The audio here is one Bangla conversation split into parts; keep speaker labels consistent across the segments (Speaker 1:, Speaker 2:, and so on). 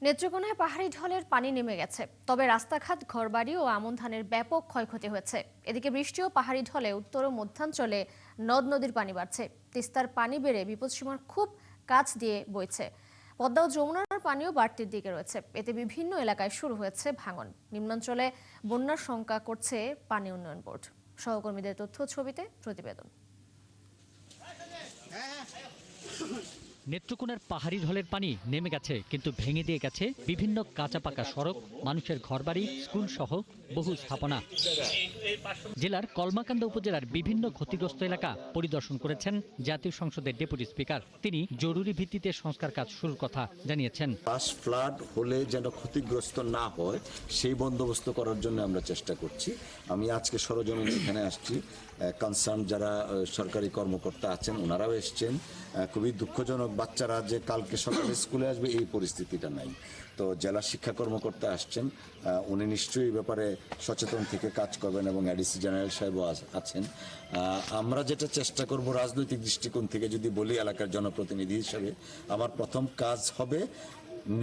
Speaker 1: নেত্রকোনায় পাহাড়ি ঢলের পানি নেমে গেছে, তবে রাস্তাঘাট, ঘরবাড়ি ও আমন ধানের ব্যাপক ক্ষয়ক্ষতি হয়েছে। এদিকে বৃষ্টি ও পাহাড়ি ঢলে উত্তর ও মধ্যাঞ্চলে নদ নদীর পানি বাড়ছে। তিস্তার পানি বেড়ে বিপদসীমার খুব কাছ দিয়ে বইছে। পদ্মা ও যমুনার পানিও বাড়তির দিকে রয়েছে। এতে বিভিন্ন এলাকায় শুরু হয়েছে ভাঙন। নিম্নাঞ্চলে বন্যার শঙ্কা করছে পানি উন্নয়ন বোর্ড। সহকর্মীদের তথ্য ছবিতে প্রতিবেদন।
Speaker 2: নেত্রকোনার পাহাড়ি ঢলের পানি নেমে গেছে, কিন্তু ভেঙে দিয়ে গেছে বিভিন্ন কাঁচা পাকা সড়ক, মানুষের ঘরবাড়ি, স্কুল সহ বহু স্থাপনা। জেলার কলমাকান্দা উপজেলার বিভিন্ন ক্ষতিগ্রস্ত এলাকা পরিদর্শন করেছেন জাতীয় সংসদের ডেপুটি স্পিকার। তিনি জরুরি ভিত্তিতে সংস্কার কাজ শুরুর কথা জানিয়েছেন।
Speaker 3: ফাস্ট ফ্লাড হলে যেন ক্ষতিগ্রস্ত না হয় সেই বন্দোবস্ত করার জন্য আমরা চেষ্টা করছি। আমি আজকে সরজমিনে এখানে আসছি, কনসার্ন যারা সরকারি কর্মকর্তা আছেন ওনারাও এসছেন। খুবই দুঃখজনক, বাচ্চারা যে কালকে সকালে স্কুলে আসবে এই পরিস্থিতিটা নাই। তো জেলা শিক্ষা কর্মকর্তা আসছেন, উনি নিশ্চয়ই এই ব্যাপারে সচেতন থেকে কাজ করবেন এবং এডিসি জেনারেল সাহেবও আছেন। আমরা যেটা চেষ্টা করব, রাজনৈতিক দৃষ্টিকোণ থেকে যদি বলি, এলাকার জনপ্রতিনিধি হিসেবে আমার প্রথম কাজ হবে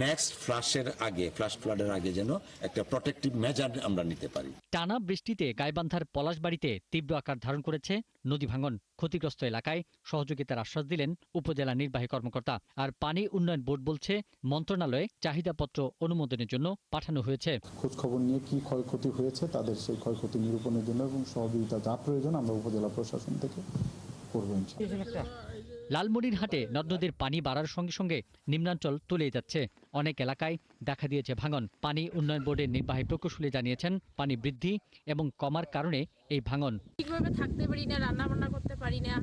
Speaker 3: নেক্সট ফ্লাশ ফ্লাডের আগে যেন একটা প্রটেক্টিভ মেজার আমরা নিতে পারি।
Speaker 2: টানা বৃষ্টিতে গাইবান্ধার পলাশবাড়িতে তীব্র আকার ধারণ করেছে নদী ভাঙন। ক্ষতিগ্রস্ত এলাকায় সহযোগিতার আশ্বাস দিলেন উপজেলা নির্বাহী কর্মকর্তা। আর পানি উন্নয়ন বোর্ড বলছে, মন্ত্রণালয়ে চাহিদাপত্র অনুমোদনের জন্য পাঠানো হয়েছে।
Speaker 4: খোঁজ খবর নিয়ে কি ক্ষয়ক্ষতি হয়েছে তাদের সেই ক্ষয়ক্ষতি নিরূপণের জন্য এবং সহযোগিতা যা প্রয়োজন আমরা উপজেলা প্রশাসন থেকে করব।
Speaker 2: লালমনিরহাটে নদ নদীর পানি বাড়ার সঙ্গে সঙ্গে নিম্নাঞ্চল তলিয়ে যাচ্ছে। অনেক এলাকায় দেখা দিয়েছে ভাঙন। পানি উন্নয়ন বোর্ডের নির্বাহী প্রকৌশলী জানিয়েছেন, পানি বৃদ্ধি এবং কমার কারণে এই ভাঙন।
Speaker 5: ঠিকভাবে থাকতে পারি না, রান্না বান্না করতে পারি না,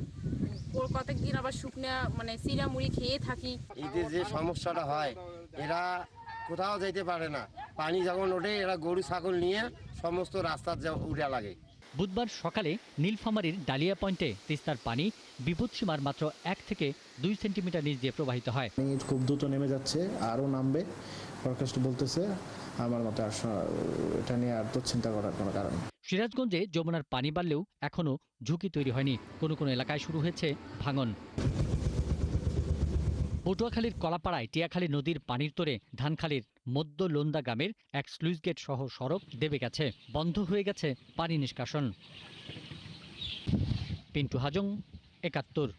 Speaker 5: কতদিন আবার শুকনা চিরা মুড়ি খেয়ে থাকি।
Speaker 6: এদের যে সমস্যাটা হয়, এরা কোথাও যেতে পারে না। পানি যখন ওঠে এরা গরু ছাগল নিয়ে সমস্ত রাস্তা উঠে লাগে।
Speaker 2: বুধবার সকালে নীলফামারীর ডালিয়া পয়েন্টে তিস্তার পানি বিপদসীমার মাত্র 1 থেকে 2 সেন্টিমিটার নিচ দিয়ে প্রবাহিত হয়।
Speaker 4: খুব দ্রুত নেমে যাচ্ছে, আরও নামবে। ফরকাস্ট বলতেছে, আমার মতে এটা নিয়ে আর তো চিন্তা করার কোনো কারণ নেই।
Speaker 2: সিরাজগঞ্জে যমুনার পানি বাড়লেও এখনও ঝুঁকি তৈরি হয়নি। কোনো কোনো এলাকায় শুরু হয়েছে ভাঙন। পটুয়াখালীর কলাপাড়ায় টিয়াখালী নদীর পানির তোরে ধানখালীর মধ্য লোন্দা গ্রামের এক স্লুইস গেট সহ সড়ক দেবে গেছে। বন্ধ হয়ে গেছে পানি নিষ্কাশন। পিন্টু হাজং, ৭১।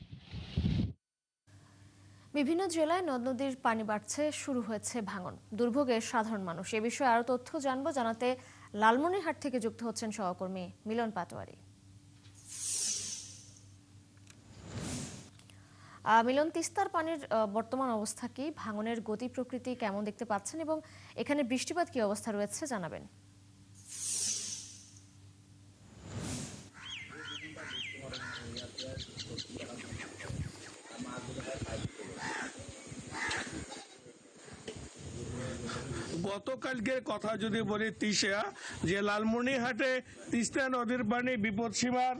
Speaker 1: বিভিন্ন জেলায় নদ নদীর পানি বাড়ছে, শুরু হয়েছে ভাঙন। দুর্ভোগে সাধারণ মানুষ। এ বিষয়ে আরো তথ্য জানাতে লালমনিরহাট থেকে যুক্ত হচ্ছেন সহকর্মী মিলন পাটোয়ারি। মিলন, তিস্তার পানির বর্তমান অবস্থা কি, ভাঙনের গতি প্রকৃতি কেমন দেখতে পাচ্ছেন এবং এখানে বৃষ্টিপাত কি অবস্থা রয়েছে জানাবেন।
Speaker 7: গতকালকের কথা যদি বলি, যে লালমনিরহাটে তিস্তা নদীর পানি বিপদসীমার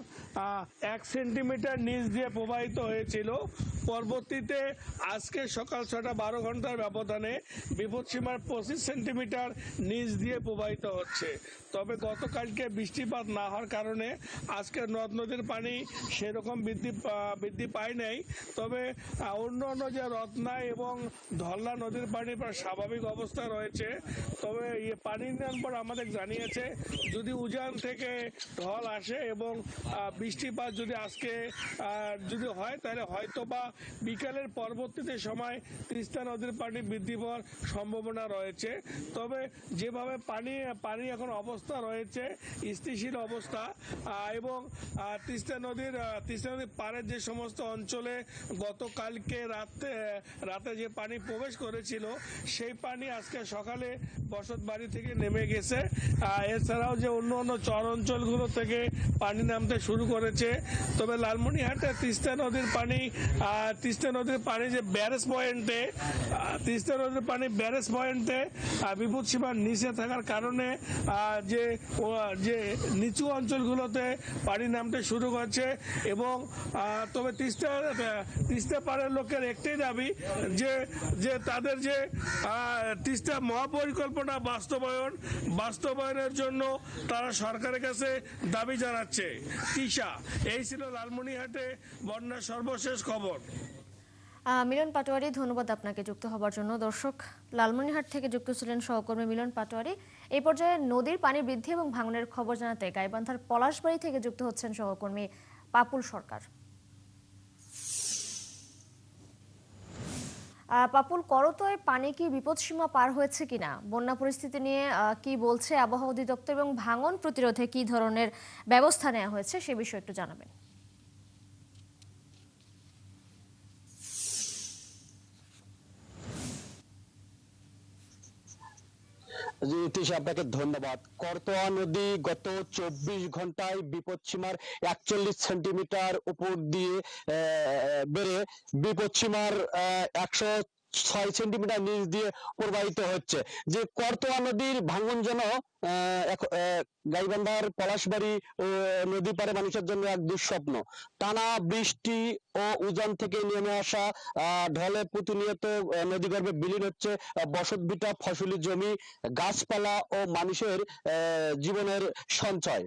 Speaker 7: 1 সেন্টিমিটার নিচ দিয়ে প্রবাহিত হয়েছিল। পরবর্তীতে আজকে সকাল 6টা 12 ঘন্টার ব্যবধানে বিপদসীমার 25 সেন্টিমিটার নিচ দিয়ে প্রবাহিত হচ্ছে। তবে গতকালকে বৃষ্টিপাত না হওয়ার কারণে আজকে নদ নদীর পানি সেরকম বৃদ্ধি পায় নাই। তবে অন্য অন্য যে রত্না এবং ধল্লা নদীর পানি প্রায় স্বাভাবিক অবস্থা রয়েছে। তবে পানি উন্নয়ন বোর্ড আমাদের জানিয়েছে, যদি উজান থেকে ঢল আসে এবং বৃষ্টিপাত যদি আজকে যদি হয়, তাহলে হয়তো বা বিকালের পরবর্তীতে সময় তিস্তা নদীর পানি বৃদ্ধি পাওয়ার সম্ভাবনা রয়েছে। তবে যেভাবে পানি এখন অবস্থা রয়েছে, স্থিতিশীল অবস্থা, এবং তিস্তা নদীর পাড়ের যে সমস্ত অঞ্চলে গতকালকে রাতে যে পানি প্রবেশ করেছিল, সেই পানি আজকে সকালে বসত বাড়ি থেকে নেমে গেছে। এছাড়াও যে অন্য অন্য চর অঞ্চলগুলো থেকে পানি নামতে শুরু করেছে। তবে লালমনিরহাটে তিস্তা নদীর পানি যে ব্যারেজ পয়েন্টে বিপদসীমার নিচে থাকার কারণে যে নিচু অঞ্চলগুলোতে পানি নামতে শুরু করছে। এবং তবে তিস্তা পাড়ের লোকের একটাই দাবি, যে তাদের যে তিস্তা মহাপরিকল্পনা বাস্তবায়নের জন্য তারা সরকারের কাছে দাবি জানাচ্ছে। এই ছিল লালমনিরহাটে বন্যার সর্বশেষ খবর।
Speaker 1: মিলন পাটোয়ারি, ধন্যবাদ আপনাকে যুক্ত হবার জন্য। দর্শক, লালমনিরহাট থেকে যুক্ত ছিলেন সহকর্মী মিলন পাটোয়ারি। এই পর্যায়ে নদীর পানি বৃদ্ধি এবং ভাঙনের খবর জানাতে গাইবান্ধার পলাশবাড়ি থেকে যুক্ত হচ্ছেন সহকর্মী পাপুল সরকার। পাপুল, করতোয় পানি কি বিপদসীমা পার হয়েছে কিনা, বন্যা পরিস্থিতি নিয়ে কি বলছে আবহাওয়া অধিদপ্তর এবং ভাঙন প্রতিরোধে কি ধরনের ব্যবস্থা নেওয়া হয়েছে সে বিষয়ে একটু জানাবেন।
Speaker 8: জি তিশা, আপনাকে ধন্যবাদ। করতোয়া নদী গত 24 ঘন্টায় বিপদসীমার 41 সেন্টিমিটার উপর দিয়ে বেড়ে বিপদসীমার 106 সেন্টিমিটার নিচ দিয়ে প্রবাহিত হচ্ছে। যে করতোয়া নদীর ভাঙন যেন গাইবান্ধার পলাশবাড়ি নদী পারে মানুষের জন্য এক দুঃস্বপ্ন। টানা বৃষ্টি ও উজান থেকে নেমে আসা ঢলে প্রতিনিয়ত নদীগর্ভে বিলীন হচ্ছে বসতভিটা, ফসলি জমি, গাছপালা ও মানুষের জীবনের সঞ্চয়।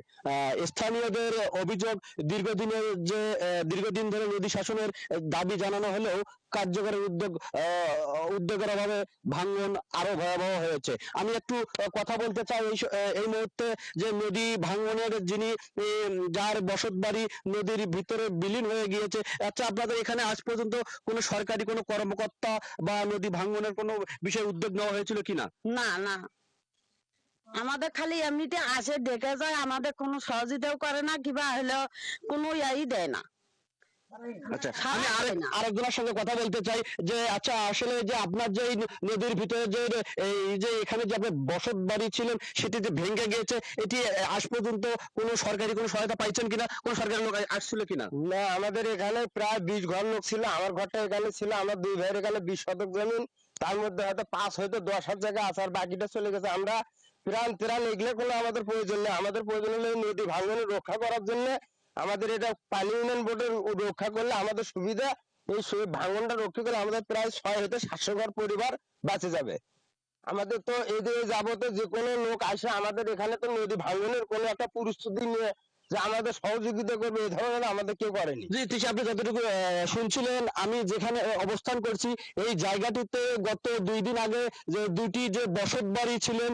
Speaker 8: স্থানীয়দের অভিযোগ, দীর্ঘদিন ধরে নদী শাসনের দাবি জানানো হলেও কার্যকরের উদ্যোগের অভাবে ভাঙন আরো ভয়াবহ হয়েছে। আমি একটু কথা বলতে চাই এই মুহূর্তে যে নদী ভাঙনের যার বসত বাড়ি নদীর ভিতরে বিলীন হয়ে গিয়েছে। আচ্ছা, আপনাদের এখানে আজ পর্যন্ত কোনো সরকারি কোনো কর্মকর্তা বা নদী ভাঙনের কোনো বিষয়ে উদ্যোগ নেওয়া হয়েছিল কিনা?
Speaker 9: না না, আমাদের খালি এমনিতে আসে দেখে যায়, আমাদের কোনো সহযোগিতাও করে না, কিবা হলো কোনো ইয়াই দেয় না।
Speaker 8: আচ্ছা, আমি আরেকজনের সঙ্গে কথা বলতে চাই যে আচ্ছা, আসলে যে আপনার যে নদীর ভিতরে যে এই যে এখানে যে আপনার বসত বাড়ি ছিলেন সেটি যে ভেঙে গিয়েছে, এটি আজ পর্যন্ত কোনো সরকারি কোনো সহায়তা পাইছেন কিনা, কোনো সরকারি লোক আসছিল কিনা?
Speaker 6: না, আমাদের এখানে প্রায় 20 ঘর লোক ছিল। আমার ঘরটা এখানে ছিল, আমার দুই ভাইয়ের এখানে 20 শতক জমি, তার মধ্যে হয়তো 5 হয়তো 10 জায়গা আছে, আর বাকিটা চলে গেছে। আমরা ত্রাণ এগুলো কোনো আমাদের প্রয়োজন নেই। আমাদের প্রয়োজন হলে নদী ভাঙন রক্ষা করার জন্য আমাদের এটা পানি উন্নয়ন বোর্ডের রক্ষা করলে আমাদের সুবিধা। এই ভাঙনটা রক্ষা করলে আমাদের প্রায় 6 হতে 700 ঘর পরিবার বাঁচে যাবে। আমাদের তো এই যে যাবতে যে কোনো লোক আসে আমাদের এখানে, তো নদী ভাঙনের কোনো একটা প্রস্তুতি নিয়ে যে আমাদের সহযোগিতা করবে এই ধরনের আমাদের কেউ করেনি।
Speaker 8: জি তিশা, আপনি যতটুকু শুনছিলেন, আমি যেখানে অবস্থান করছি এই জায়গাটিতে গত 2 দিন আগে যে দুটি যে বসত বাড়ি ছিলেন,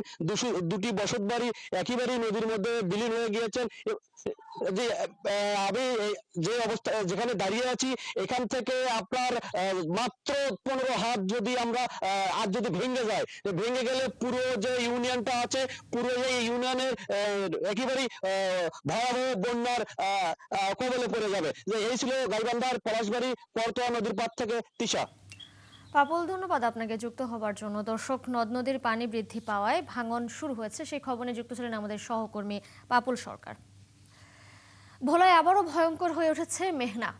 Speaker 8: দুটি বসত বাড়ি একেবারেই নদীর মধ্যে বিলীন হয়ে গিয়েছেন। যে আমি যে অবস্থা যেখানে দাঁড়িয়ে আছি এখান থেকে আপনার মাত্র 15 হাত যদি আমরা আজ যদি ভেঙে যায়, ভেঙে গেলে পুরো যে ইউনিয়নটা আছে, পুরো এই ইউনিয়নের একেবারেই ভয়াবহ বন্যার কবলে পড়ে যাবে। যে এই ছিল গাইবান্ধার পলাশবাড়ি করতোয়া নদীর পাড় থেকে তিশা।
Speaker 1: পাপুল, ধন্যবাদ আপনাকে যুক্ত হবার জন্য। দর্শক, নদ নদীর পানি বৃদ্ধি পাওয়ায় ভাঙন শুরু হয়েছে সেই খবরে যুক্ত ছিলেন আমাদের সহকর্মী পাপুল সরকার। ভোলায় আবারও ভয়ঙ্কর হয়ে উঠেছে মেঘনা।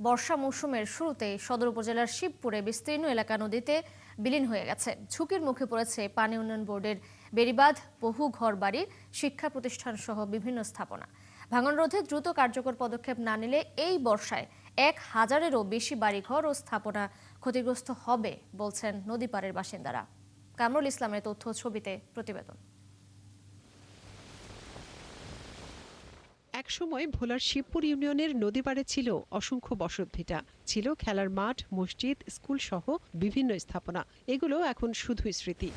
Speaker 1: বর্ষা মৌসুমের শুরুতেই সদর উপজেলার শিবপুরে বিস্তীর্ণ এলাকা নদীতে বিলীন হয়ে গেছে। ঝুঁকির মুখে পড়েছে পানি উন্নয়ন বোর্ডের বেড়িবাঁধ, বহু ঘরবাড়ি, শিক্ষা প্রতিষ্ঠান সহ বিভিন্ন স্থাপনা। ভাঙন রোধে দ্রুত কার্যকর পদক্ষেপ না নিলে এই বর্ষায় 1000-এরও বেশি বাড়িঘর ও স্থাপনা ক্ষতিগ্রস্ত হবে বলছেন নদীপাড়ের বাসিন্দারা। কামরুল ইসলামের তথ্য ছবিতে প্রতিবেদন।
Speaker 10: একসময় ভোলার শিবপুর ইউনিয়নের নদীপাড়ে ছিল অসংখ্য বসতভিটা, ছিল খেলার মাঠ, মসজিদ, স্কুল সহ বিভিন্ন স্থাপনা। এগুলো এখন শুধুই স্মৃতি।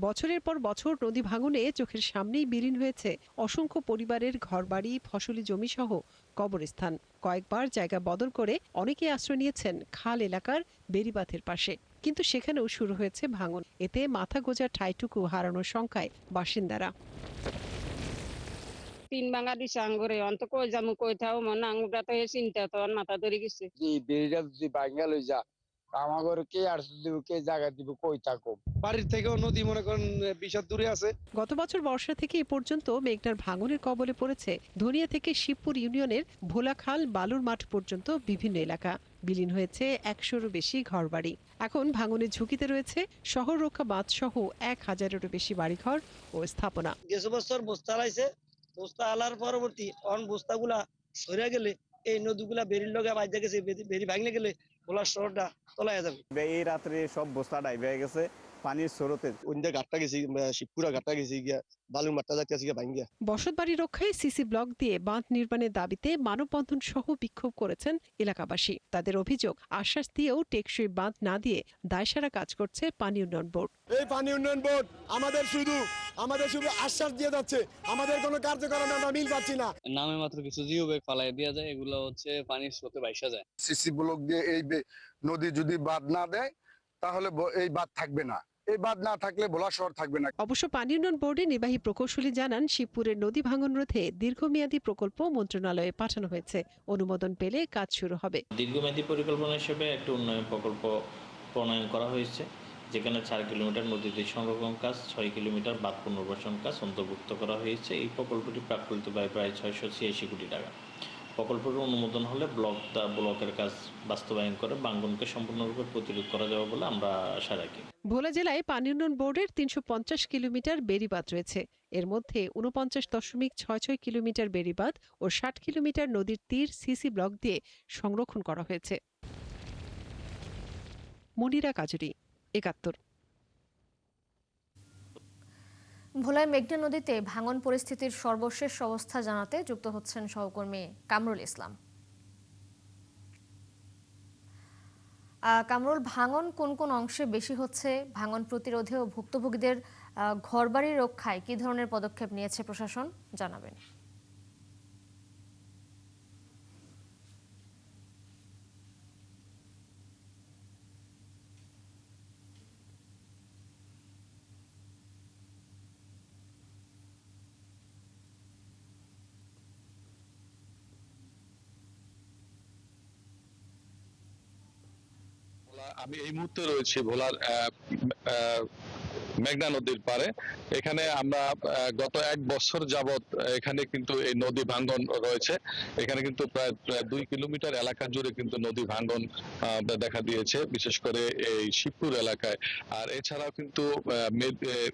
Speaker 10: বছরের পর বছর নদী ভাঙনে চোখের সামনেই বিলীন হয়েছে অসংখ্য পরিবারের ঘরবাড়ি, ফসলি জমি সহ কবরস্থান। কয়েকবার জায়গা বদল করে অনেকে আশ্রয় নিয়েছেন খাল এলাকার বেড়িবাঁধের পাশে, কিন্তু সেখানেও শুরু হয়েছে ভাঙন। এতে মাথা গোঁজার ঠাঁইটুকু হারানোর শঙ্কায় বাসিন্দারা।
Speaker 9: 3 ভাঙা দিছে আঙ্গুরে, অন্ত কই যামু কই থাও মনে আঙ্গুরটা তো চিন্তা তো মাথা ধরে গেছে।
Speaker 6: জি, বেড়িটা যদি ভাঙা লই যা আমার কে আর দিব, কে জায়গা দিব, কই থাকো। বাড়ির থেকেও নদী মনে করেন 20 হাত দূরে আছে।
Speaker 10: গত বছর বর্ষা থেকে এ পর্যন্ত মেঘনার ভাঙনের কবলে পড়েছে ধনিয়া থেকে শিবপুর ইউনিয়নের ভোলাখাল, বালুর মাঠ পর্যন্ত বিভিন্ন এলাকা। বিলীন হয়েছে 100-এরও বেশি ঘরবাড়ি। এখন ভাঙনের ঝুঁকিতে রয়েছে শহর রক্ষা বাঁধ সহ 1000-এরও বেশি বাড়িঘর ও স্থাপনা।
Speaker 11: গেছে বছর বস্তা আলাইছে, বস্তা আলার পরবর্তী বস্তাগুলা সরে গেলে এই নদীগুলা বেরির লগে বাইজা গেছে, বেরি ভাঙলে গেলে ভোলার শহরটা তলায় যাবে।
Speaker 12: এই রাত্রে সব বস্তা ডাইবে গেছে,
Speaker 6: পানির স্রোতে অন্য ঘাটটা গেছি, শিবপুরা ঘাটটা গেছি গিয়া, বালুর মাঠটা যাচ্ছে গিয়া ভাঙ্গিয়া।
Speaker 10: বসতবাড়ি রক্ষায় সিসি ব্লক দিয়ে বাঁধ নির্মাণের দাবিতে মানববন্ধন সহ বিক্ষোভ করেছেন এলাকাবাসী। তাদের অভিযোগ, আশ্বাস দিয়েও টেকসই বাঁধ না দিয়ে দায়সারা কাজ করছে পানি উন্নয়ন বোর্ড।
Speaker 8: এই পানি উন্নয়ন বোর্ড আমাদের শুধু আশ্বাস দিয়ে যাচ্ছে, আমাদের কোনো কার্যক্রমে আমরা মিল পাচ্ছি না।
Speaker 12: নামে মাত্র কিছু জিও ব্যাগ ফালাই দেওয়া যায়, এগুলো হচ্ছে পানির স্রোতে ভাইসা যায়।
Speaker 8: সিসি ব্লক দিয়ে এই নদী যদি বাঁধ না দেয় তাহলে এই বাঁধ থাকবে না, এই বাঁধ না থাকলে ভোলা শহর থাকবে না।
Speaker 10: অবশ্য পানি উন্নয়ন বোর্ডের নির্বাহী প্রকৌশলী জানান, শিবপুরের নদী ভাঙন রোধে দীর্ঘমেয়াদী প্রকল্প মন্ত্রণালয়ে পাঠানো হয়েছে। অনুমোদন পেলে কাজ শুরু হবে।
Speaker 12: দীর্ঘমেয়াদী পরিকল্পনা হিসেবে একটা উন্নয়ন প্রকল্প প্রণয়ন করা হয়েছে, যেখানে 4 কিলোমিটার নদীতে সংরক্ষণ কাজ, 6 কিলোমিটার বাঁধ পুনর্বাসন কাজ অন্তর্ভুক্ত করা হয়েছে। এই প্রকল্পটি প্রাকৃতিক ব্যয় প্রায় 686 কোটি টাকা। প্রকল্পের অনুমোদন হলে ব্লকের কাজ বাস্তবায়ন করে ভাঙনকে সম্পূর্ণরূপে প্রতিরোধ করা যাবে বলে আমরা আশা রাখি।
Speaker 10: ভোলা জেলায় পানি উন্নয়ন বোর্ডের 350 কিলোমিটার বেড়িবাঁধ রয়েছে। এর মধ্যে 49.66 কিলোমিটার বেড়িবাঁধ ও 60 কিলোমিটার নদীর তীর সিসি ব্লক দিয়ে সংরক্ষণ করা হয়েছে। মনিরা কাজুরি, ৭১।
Speaker 1: ভোলায় মেঘনা নদীতে ভাঙন পরিস্থিতির সর্বশেষ অবস্থা জানাতে যুক্ত হচ্ছেন সহকর্মী কামরুল ইসলাম। কামরুল, ভাঙন কোন কোন অংশে বেশি হচ্ছে? ভাঙন প্রতিরোধে ও ভুক্তভোগীদের ঘরবাড়ি রক্ষায় কি ধরনের পদক্ষেপ নিয়েছে প্রশাসন, জানাবেন।
Speaker 13: আমি এই মুহূর্তে রয়েছি ভোলার মেঘনা নদীর পারে। এখানে আমরা গত 1 বছর যাবত এখানে কিন্তু এই নদী ভাঙ্গন রয়েছে। এখানে কিন্তু প্রায় 2 কিলোমিটার এলাকা জুড়ে কিন্তু নদী ভাঙ্গন দেখা দিয়েছে, বিশেষ করে এই শিবপুর এলাকায়। আর এছাড়াও কিন্তু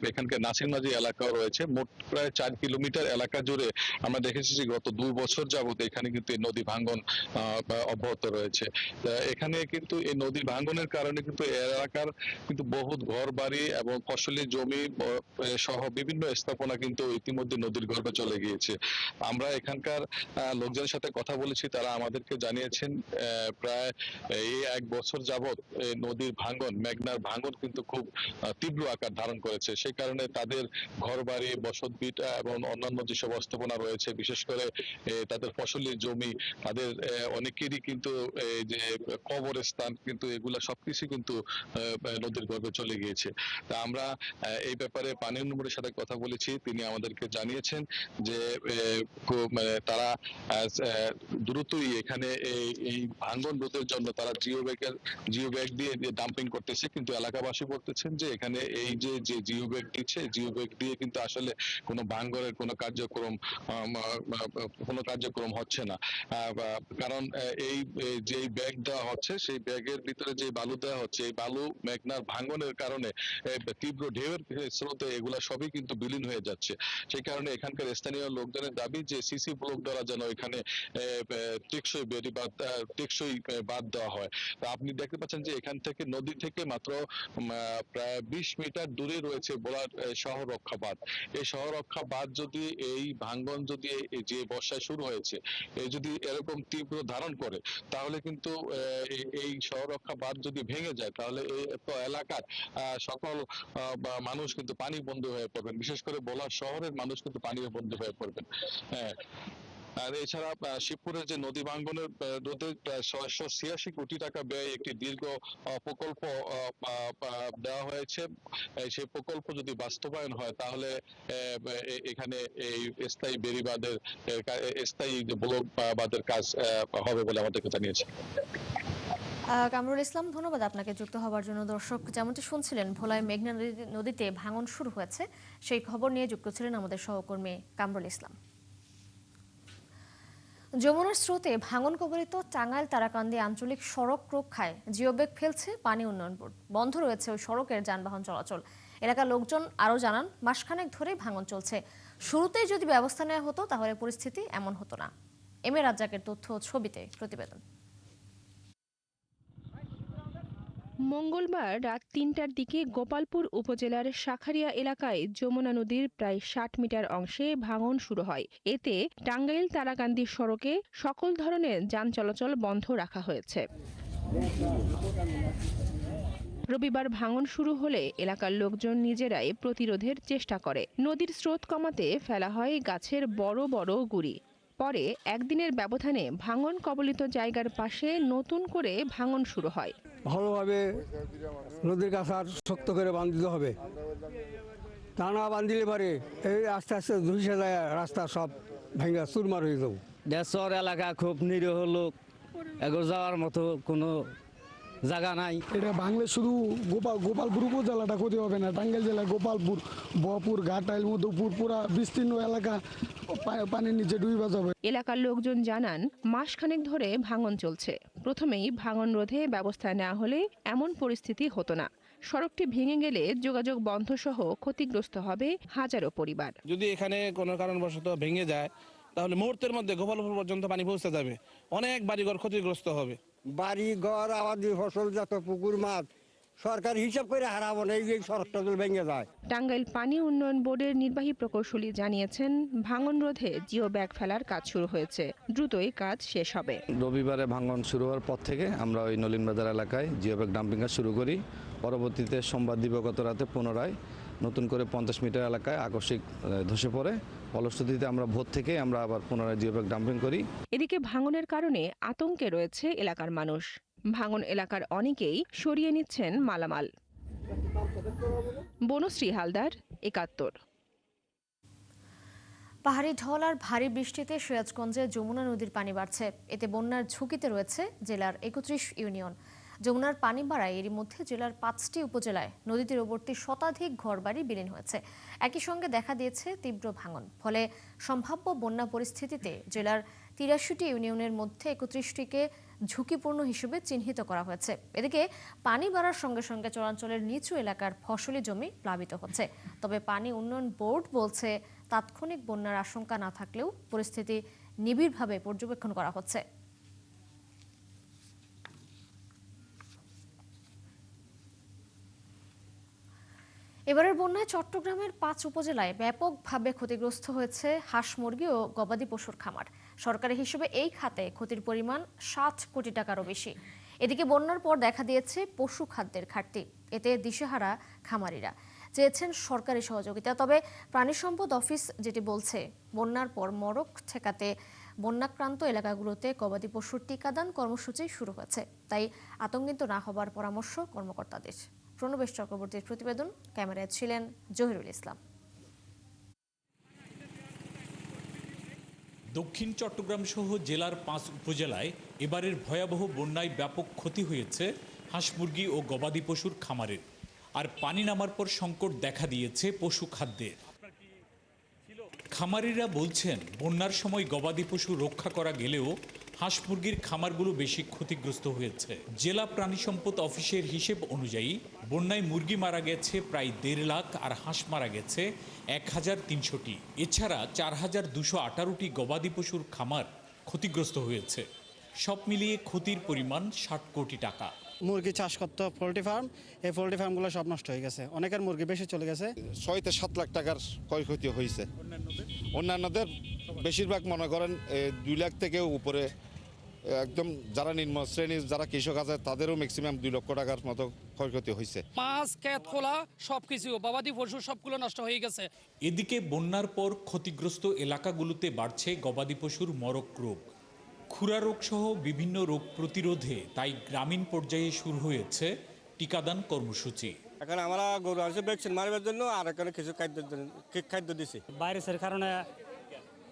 Speaker 13: এখানকার নাসিরমাঝি এলাকাও রয়েছে। মোট প্রায় 4 কিলোমিটার এলাকা জুড়ে আমরা দেখেছি যে গত 2 বছর যাবত এখানে কিন্তু এই নদী ভাঙ্গন অব্যাহত রয়েছে। এখানে কিন্তু এই নদী ভাঙ্গনের কারণে কিন্তু এলাকার কিন্তু বহুত ঘর বাড়ি এবং ফসলি জমি সহ বিভিন্ন স্থাপনা কিন্তু ইতিমধ্যে নদীর গর্ভে চলে গিয়েছে। আমরা এখানকার লোকজনের সাথে কথা বলেছি, তারা আমাদেরকে জানিয়েছেন প্রায় এই 1 বছর যাবত নদীর ভাঙ্গন, মেঘনার ভাঙ্গন কিন্তু খুব তীব্র আকার ধারণ করেছে। সেই কারণে তাদের ঘর বাড়ি, বসতভিট এবং অন্যান্য যেসব স্থাপনা রয়েছে, বিশেষ করে তাদের ফসলি জমি, তাদের অনেকেরই কিন্তু এই যে কবরস্থান কিন্তু এগুলা সবকিছু কিন্তু নদীর গর্ভে চলে গিয়েছে। তা আমরা এই ব্যাপারে পানি উন্নয়ন বোর্ডের সাথে কথা বলেছি, তিনি আমাদেরকে জানিয়েছেন যে তারা দ্রুতই এখানে এই ভাঙ্গন রোধের জন্য তারা জিও ব্যাগ দিয়ে ডাম্পিং করতেছে। কিন্তু এলাকাবাসী বলতেছেন যে এখানে এই যে জিও ব্যাগ দিচ্ছে, জিও ব্যাগ দিয়ে কিন্তু আসলে কোনো ভাঙ্গনের কোনো কার্যক্রম হচ্ছে না। কারণ এই যে ব্যাগ দেওয়া হচ্ছে, সেই ব্যাগের ভিতরে যে বালু দেওয়া হচ্ছে, এই বালু মেঘনার ভাঙ্গনের কারণে তীব্র ঢেউয়ের স্রোতে এগুলা সবই কিন্তু বিলীন হয়ে যাচ্ছে। সেই কারণে এখানকার স্থানীয় লোকজনের দাবি যে সিসি ব্লক দ্বারা যেন এখানে টেকসই টেকসই বাঁধ দেওয়া হয়। তো আপনি দেখতে পাচ্ছেন যে এখান থেকে নদী থেকে মাত্র প্রায় 20 মিটার দূরে রয়েছে ভোলার শহর রক্ষা বাঁধ। এই শহর রক্ষা বাঁধ যদি এই ভাঙ্গন যদি যে বর্ষায় শুরু হয়েছে এই যদি এরকম তীব্র ধারণ করে, তাহলে কিন্তু এই শহর রক্ষা বাঁধ যদি ভেঙে যায়, তাহলে এই এলাকার সকল মানুষ কিন্তু পানি বন্ধ হয়ে পড়বেন। বিশেষ করে ভোলা শহরের মানুষ কিন্তু পানি বন্ধ হয়ে পড়বেন। হ্যাঁ, আর এছাড়া শিবপুরের যে নদী ভাঙ্গনের রোধে 686 কোটি টাকা ব্যয় একটি দীর্ঘ প্রকল্প দেওয়া হয়েছে। সেই প্রকল্প যদি বাস্তবায়ন হয়, তাহলে এখানে এই স্থায়ী বেড়িবাঁধের স্থায়ী ব্লক বাঁধের কাজ হবে বলে আমাদেরকে জানিয়েছে।
Speaker 1: কামরুল ইসলাম, ধন্যবাদ আপনাকে যুক্ত হওয়ার জন্য। দর্শক, যেমনটি শুনছিলেন, ভোলায় মেঘনা নদীতে ভাঙন শুরু হয়েছে, সেই খবর নিয়ে যুক্ত ছিলেন আমাদের সহকর্মী কামরুল ইসলাম। যমুনার স্রোতে ভাঙন কবলিত টাঙ্গাইল তারাকান্দি আঞ্চলিক সড়ক রক্ষায় জিওব্যাগ ফেলছে পানি উন্নয়ন বোর্ড। বন্ধ রয়েছে ওই সড়কের যানবাহন চলাচল। এলাকার লোকজন আরও জানান, মাসখানেক ধরে ভাঙন চলছে। শুরুতেই যদি ব্যবস্থা নেওয়া হতো তাহলে পরিস্থিতি এমন হতো না। এম এ রাজ্জাকের তথ্য ও ছবিতে প্রতিবেদন।
Speaker 14: মঙ্গলবার রাত ৩টার দিকে গোপালপুর উপজেলার শাখারিয়া এলাকায় যমুনা নদীর প্রায় ৬০ মিটার অংশে ভাঙন শুরু হয়। এতে টাঙ্গাইল তারাকান্দি সড়কে সকল ধরনের যান চলাচল বন্ধ রাখা হয়েছে। রবিবার ভাঙন শুরু হলে এলাকার লোকজন নিজেরাই প্রতিরোধের চেষ্টা করে। নদীর স্রোত কমাতে ফেলা হয় গাছের বড় বড় গুঁড়ি। পরে একদিনের ব্যবধানে ভাঙন কবলিত জায়গার পাশে নতুন করে ভাঙন শুরু হয়।
Speaker 15: ভালোভাবে নদীর কাছার শক্ত করে বাঁধতে হবে, তা না বাঁধিলে পারে এই আস্তে আস্তে ধুসে যায়, রাস্তা সব ভেঙে চুরমার হয়ে যাবো।
Speaker 16: দেশর এলাকা খুব নিরীহ লোক, এগো যাওয়ার মতো কোনো জায়গা নাই।
Speaker 17: এটা ভাঙলে শুধু গোপালপুর উপজেলাটা ক্ষতি হবে না, টাঙ্গাইল জেলায় গোপালপুর, বহপুর, ঘাটাইল, মধুপুর পুরা বিস্তীর্ণ এলাকা পানির নিচে ডুবে যাবে।
Speaker 14: এলাকার লোকজন জানান, মাসখানেক ধরে ভাঙন চলছে। প্রথমেই ভাঙন রোধে ব্যবস্থা নেওয়া হলে এমন পরিস্থিতি হতো না। সড়কটি ভেঙে গেলে যোগাযোগ বন্ধ সহ ক্ষতিগ্রস্ত হবে হাজারো পরিবার।
Speaker 18: যদি এখানে কোনো কারণবশত ভেঙে যায় তাহলে মুহূর্তের মধ্যে গোপালপুর পর্যন্ত পানি পৌঁছে যাবে, অনেক বাড়িঘর ক্ষতিগ্রস্ত হবে।
Speaker 15: বাড়ি ঘর, আবাদি ফসল, যত পুকুর মাছ সরকার হিসাব করে হারাবো না, এই যে সড়কটা ভেঙে যায়।
Speaker 14: টাঙ্গাইল পানি উন্নয়ন বোর্ডের নির্বাহী প্রকৌশলী জানিয়েছেন, ভাঙন রোধে জিও ব্যাগ ফেলার কাজ শুরু হয়েছে, দ্রুতই কাজ শেষ হবে।
Speaker 19: রবিবারে ভাঙন শুরু হওয়ার পর থেকে আমরা ওই নলিনবাজার এলাকায় জিও ব্যাগ ডাম্পিং কাজ শুরু করি। পরবর্তীতে সোমবার দিবাগত রাতে পুনরায় নতুন করে 50 মিটার এলাকায় আকস্মিক ধসে পড়ে। ফলশ্রুতিতে আমরা ভোর থেকে আমরা আবার পুনরায় জিও ব্যাগ ডাম্পিং করি।
Speaker 14: এদিকে ভাঙনের কারণে আতঙ্কে রয়েছে এলাকার মানুষ। ভাঙন এলাকার অনেকেই সরিয়ে নিচ্ছেন মালামাল। বনশ্রী হালদার, ৭১।
Speaker 1: পাহাড়ি ঢল আর ভারী বৃষ্টিতে সিরাজগঞ্জে যমুনা নদীর পানি বাড়ছে। এতে বন্যার ঝুঁকিতে রয়েছে জেলার ৩১ ইউনিয়ন। যমুনার পানি বাড়ায় এরই মধ্যে জেলার ৫টি উপজেলায় নদী তীরবর্তী শতাধিক ঘরবাড়ি বিলীন হয়েছে। একই সঙ্গে দেখা দিয়েছে তীব্র ভাঙন। ফলে সম্ভাব্য বন্যা পরিস্থিতিতে জেলার ৮৩টি ইউনিয়নের মধ্যে ৩১টিকে ঝুঁকিপূর্ণ হিসেবে চিহ্নিত করা হয়েছে। এদিকে পানি বাড়ার সঙ্গে সঙ্গে চরাঞ্চলের নিচু এলাকার ফসলি জমি প্লাবিত হচ্ছে। তবে পানি উন্নয়ন বোর্ড বলছে, তাৎক্ষণিক বন্যার আশঙ্কা না থাকলেও পরিস্থিতি নিবিড়ভাবে পর্যবেক্ষণ করা হচ্ছে। এবারের বন্যায় চট্টগ্রামের ৫ উপজেলায় ব্যাপকভাবে ক্ষতিগ্রস্ত হয়েছে হাঁস, মুরগি ও গবাদি পশুর খামার। সরকারি হিসেবে এই খাতে ক্ষতির পরিমাণ ৬০ কোটি টাকারও বেশি। এদিকে বন্যার পর দেখা দিয়েছে পশু খাদ্যের ঘাটতি। এতে দিশেহারা খামারিরা চেয়েছেন সরকারি সহযোগিতা। তবে প্রাণী সম্পদ অফিস যেটি বলছে, বন্যার পর মড়ক ঠেকাতে বন্যাক্রান্ত এলাকাগুলোতে গবাদি পশুর টিকাদান কর্মসূচি শুরু হয়েছে। তাই আতঙ্কিত না হবার পরামর্শ কর্মকর্তাদের। প্রণবেশ চক্রবর্তীর প্রতিবেদন, ক্যামেরায় ছিলেন জহিরুল ইসলাম।
Speaker 20: দক্ষিণ চট্টগ্রাম সহ জেলার ৫ উপজেলায় এবারের ভয়াবহ বন্যায় ব্যাপক ক্ষতি হয়েছে হাঁস, মুরগি ও গবাদি পশুর খামারের। আর পানি নামার পর সংকট দেখা দিয়েছে পশু খাদ্যের। খামারিরা বলছেন, বন্যার সময় গবাদি পশু রক্ষা করা গেলেও হাঁস মুরগির খামারগুলো বেশি ক্ষতিগ্রস্ত হয়েছে। জেলা প্রাণী সম্পদ অফিসের হিসেব অনুযায়ী বন্যায় মুরগি মারা গেছে প্রায় ১.৫ লাখ আর হাঁস মারা গেছে ১,৩০০টি। এছাড়া ৪,২১৮টি গবাদি পশুর খামার ক্ষতিগ্রস্ত হয়েছে। সব মিলিয়ে ক্ষতির পরিমাণ ৬০ কোটি টাকা।
Speaker 21: মুরগি চাষ করতো পোল্ট্রি ফার্ম, এই পোল্ট্রি ফার্মগুলো সব নষ্ট হয়ে গেছে। অনেকের মুরগি বেশি চলে গেছে। ৬ থেকে ৭ লাখ টাকার ক্ষয়ক্ষতি হয়েছে। অন্যান্যদের বেশিরভাগ মনে করেন ২ লাখ থেকে উপরে, একদম যারা নিম্ন শ্রেণীর যারা কৃষক আছে তাদেরও ম্যাক্সিমাম ২ লক্ষ টাকার মতো ক্ষয়ক্ষতি হয়েছে।
Speaker 22: মাছ, ক্ষেত খোলা সবকিছু, গবাদি পশু সবগুলো নষ্ট হয়ে গেছে।
Speaker 20: এদিকে বন্যার পর ক্ষতিগ্রস্ত এলাকাগুলোতে বাড়ছে গবাদি পশুর মড়ক রোগ, খুরা রোগ সহ বিভিন্ন রোগ প্রতিরোধে তাই গ্রামীণ পর্যায়ে শুরু হয়েছে টিকাদান কর্মসূচি।
Speaker 23: এখন আমরা গরু আছে ভ্যাকসিন মারবার জন্য আর এখানে কিছু খাদ্য দিছি।
Speaker 22: ভাইরাসের কারণে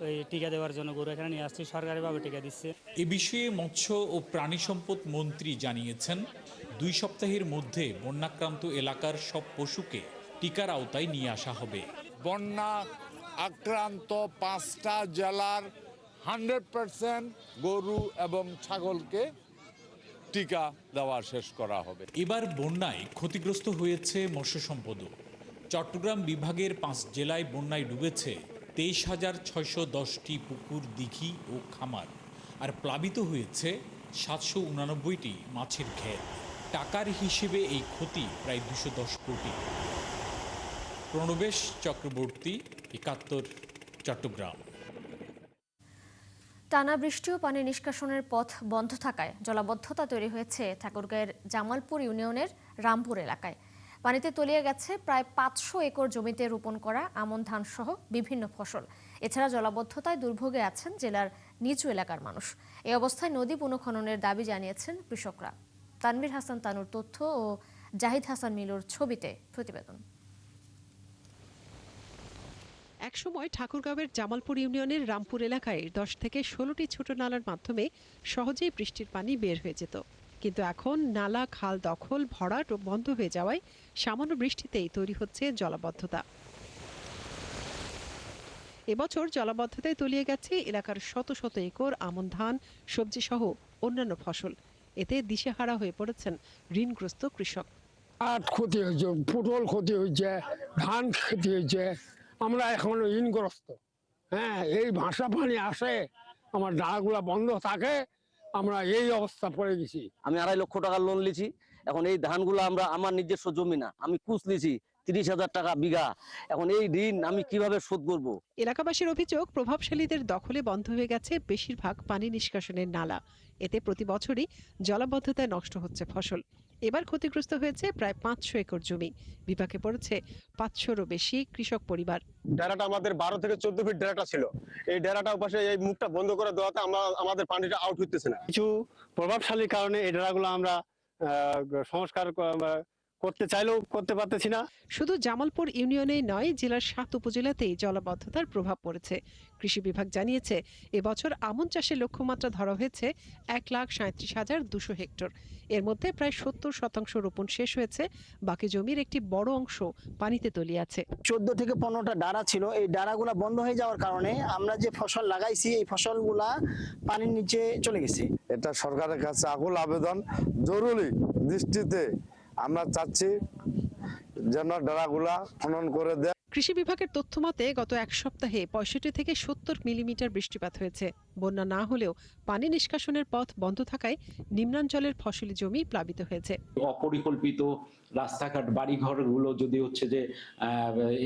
Speaker 22: ওই টিকা দেওয়ার জন্য গরু এখানে নিয়ে আসছি, সরকারিভাবে টিকা দিচ্ছে।
Speaker 20: এ বিষয়ে মৎস্য ও প্রাণী সম্পদ মন্ত্রী জানিয়েছেন, ২ সপ্তাহের মধ্যে বন্যাক্রান্ত এলাকার সব পশুকে টিকার আওতায় নিয়ে আসা হবে।
Speaker 24: বন্যা আক্রান্ত 5টা জেলার 100% গরু এবং ছাগলকে টিকা দেওয়া শেষ করা হবে।
Speaker 20: এবার বন্যায় ক্ষতিগ্রস্ত হয়েছে মৎস্য সম্পদও। চট্টগ্রাম বিভাগের 5 জেলায় বন্যায় ডুবেছে ২৩,৬১০টি পুকুর, দিঘি ও খামার, আর প্লাবিত হয়েছে ৭৮৯টি মাছের ঘের। টাকার হিসেবে এই ক্ষতি প্রায় 210 কোটি। প্রণবেশ চক্রবর্তী, ৭১, চট্টগ্রাম।
Speaker 1: টানা বৃষ্টি ও পানি নিষ্কাশনের পথ বন্ধ থাকায় জলাবদ্ধতা তৈরি হয়েছে ঠাকুরগাঁয়ের জামালপুর ইউনিয়নের রামপুর এলাকায়। পানিতে তলিয়ে গেছে প্রায় 500 একর জমিতে রোপণ করা আমন ধান সহ বিভিন্ন ফসল। এছাড়া জলাবদ্ধতায় দুর্ভোগে আছেন জেলার নিচু এলাকার মানুষ। এই অবস্থায় নদী পুনঃখননের দাবি জানিয়েছেন কৃষকরা। তানভীর হাসান তানুর তথ্য ও জাহিদ হাসান মিলুর ছবিতে প্রতিবেদন।
Speaker 10: একসময় ঠাকুরগাঁওয়ের জামালপুর ইউনিয়নের রামপুর এলাকায় 10 থেকে 16টি ছোট নালার মাধ্যমে সহজেই বৃষ্টির পানি বের হয়ে যেত, কিন্তু এখন নালা খাল দখল ভরাট ও বন্ধ হয়ে যাওয়ায় সামান্য বৃষ্টিতেই তৈরি হচ্ছে জলাবদ্ধতা। এবছর জলাবদ্ধতায় তলিয়ে গেছে এলাকার শত শত একর আমন ধান, সবজি সহ অন্যান্য ফসল। এতে দিশেহারা হয়ে পড়েছেন ঋণগ্রস্ত কৃষক।
Speaker 15: পাট ক্ষতি হয়েছে, পটল ক্ষতি হয়েছে, ধান ক্ষতি হয়েছে, আমরা এখনো ঋণগ্রস্ত। এই ভাষা পানি আসে, আমার ডালাগুলা বন্ধ থাকে, আমরা এই অবস্থা পড়ে গেছি।
Speaker 8: আমি 2.5 লক্ষ টাকা লোন লিছি। এখন এই ধানগুলো আমার নিজস্ব জমি না, আমি কুচ লিছি 30,000 টাকা বিঘা। এখন এই ঋণ আমি কিভাবে শোধ করব?
Speaker 10: এলাকাবাসীর অভিযোগ, প্রভাবশালীদের দখলে বন্ধ হয়ে গেছে বেশিরভাগ পানি নিষ্কাশনের নালা। এতে প্রতি বছরই জলাবদ্ধতায় নষ্ট হচ্ছে ফসল। এবার ক্ষতিগ্রস্ত হয়েছে প্রায় 500 একর জমি। বিপাকে পড়েছে 500-এরও বেশি কৃষক পরিবার।
Speaker 8: ডেরাটা আমাদের 12 থেকে 14 ফিট ডেরাটা ছিল। এই ডেরাটা পাশে এই মুখটা বন্ধ করে দেওয়াতে আমাদের পানিটা আউট হইতেছে না। কিছু প্রভাবশালীর কারণে এই ডেরাগুলো আমরা সংস্কার করতে চাইলেও করতে পারতেছি না।
Speaker 10: শুধু জামালপুর ইউনিয়নেই নয়, জেলার 7 উপজেলাতেই জলাবদ্ধতার প্রভাব পড়েছে। কৃষি বিভাগ জানিয়েছে, এবছর আমন চাষের লক্ষ্যমাত্রা ধরা হয়েছে 1,37,200 হেক্টর। এর মধ্যে প্রায় 70% রোপণ শেষ হয়েছে, বাকি জমির একটি বড় অংশ পানিতে তলিয়ে আছে।
Speaker 2: 14 থেকে 15টা ডারা ছিল, এই ডারাগুলা বন্ধ হয়ে যাওয়ার কারণে আমরা যে ফসল লাগাইছি এই ফসলগুলা পানির নিচে চলে গেছে।
Speaker 3: এটা সরকারের কাছে আকুল আবেদন, জরুরি দৃষ্টিতে আমরা চাচ্ছি যেন ডারাগুলা খনন করে দেয়।
Speaker 10: কৃষি বিভাগের তথ্য মতে গত এক সপ্তাহে 65 থেকে 70 মিলিমিটার বৃষ্টিপাত হয়েছে। বন্যা না হলেও পানি নিষ্কাশনের পথ বন্ধ থাকায় নিম্নাঞ্চলের ফসলি জমি প্লাবিত হয়েছে।
Speaker 4: অপরিকল্পিত রাস্তাঘাট, বাড়িঘরগুলো যদি হচ্ছে যে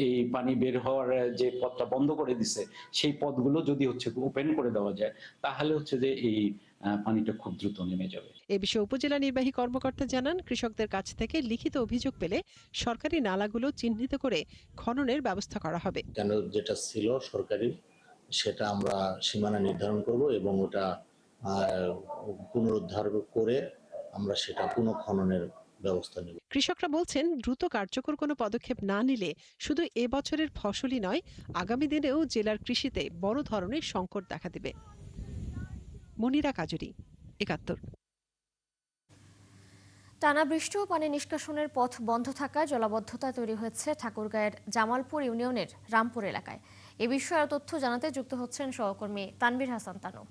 Speaker 4: এই পানি বের হওয়ার যে পথটা বন্ধ করে দিছে, সেই পথগুলো যদি হচ্ছে ওপেন করে দেওয়া যায়, তাহলে হচ্ছে যে এই পানিটা খুব দ্রুত নেমে যাবে।
Speaker 10: এ বিষয়ে উপজেলা নির্বাহী কর্মকর্তা জানান, কৃষকদের কাছ থেকে লিখিত অভিযোগ পেলে সরকারি নালাগুলো চিহ্নিত করে খননের ব্যবস্থা করা হবে।
Speaker 5: কেন যেটা ছিল সরকারি, সেটা আমরা সীমানা নির্ধারণ করব এবং ওটা পুনরুদ্ধার করে আমরা সেটা পুনঃখননের ব্যবস্থা নেব।
Speaker 10: কৃষকরা বলছেন, দ্রুত কার্যকর কোনো পদক্ষেপ না নিলে শুধু এবছরের ফসলই নয়, আগামী দিনেও জেলার কৃষিতে বড় ধরনের সংকট দেখা দেবে। মনিরা কাজুরি, ৭১।
Speaker 1: টানা বৃষ্টি ও পানি নিষ্কাশনের পথ বন্ধ থাকায় জলাবদ্ধতা তৈরি হয়েছে ঠাকুরগাঁয়ের জামালপুর ইউনিয়নের রামপুর এলাকায়। এ বিষয়ে আরও তথ্য জানাতে যুক্ত হচ্ছেন সহকর্মী তানভীর হাসান তানু।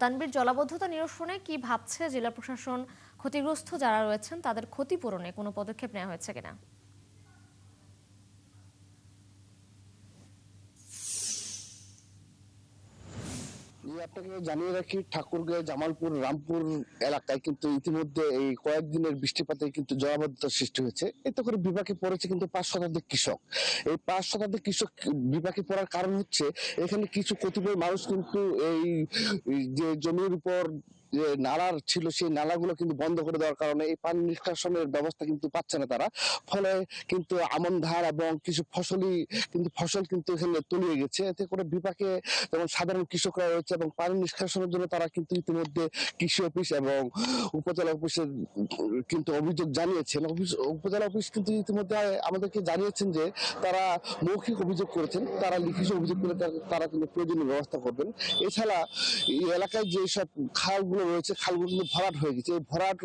Speaker 1: তানভীর, জলাবদ্ধতা নিরসনে কি ভাবছে জেলা প্রশাসন? ক্ষতিগ্রস্ত যারা রয়েছেন তাদের ক্ষতিপূরণে কোনো পদক্ষেপ নেওয়া হয়েছে কিনা?
Speaker 25: আপনাকে জানিয়ে রাখি, ঠাকুরগাঁও জামালপুর রামপুর এলাকায় কিন্তু ইতিমধ্যে এই কয়েকদিনের বৃষ্টিপাতে কিন্তু জলাবদ্ধতার সৃষ্টি হয়েছে। এতে করে বিপাকে পড়েছে কিন্তু 5 শতাধিক কৃষক। এই 5 শতাধিক কৃষক বিপাকে পড়ার কারণ হচ্ছে, এখানে কিছু কতিপয় মানুষ কিন্তু এই যে জমির উপর যে নালার ছিল, সেই নালাগুলো কিন্তু বন্ধ করে দেওয়ার কারণে এই পানি নিষ্কাশনের ব্যবস্থা কিন্তু পাচ্ছে না তারা। ফলে কিন্তু আমন ধান এবং কিছু ফসল কিন্তু এখানে তলিয়ে গেছে। এতে করে বিপাকে যেমন সাধারণ কৃষকরা রয়েছে এবং পানি নিষ্কাশনের জন্য তারা কিন্তু ইতিমধ্যে কৃষি অফিস এবং উপজেলা অফিসে কিন্তু অভিযোগ জানিয়েছেন। উপজেলা অফিস কিন্তু ইতিমধ্যে আমাদেরকে জানিয়েছেন যে তারা মৌখিক অভিযোগ করেছেন, তারা লিখিত অভিযোগ করে তারা কিন্তু প্রয়োজনীয় ব্যবস্থা করবেন। এছাড়া এই এলাকায় যেসব খালগুলো রয়েছে, খালগুলো কিন্তু ভরাট হয়ে গেছে। এই ভরাট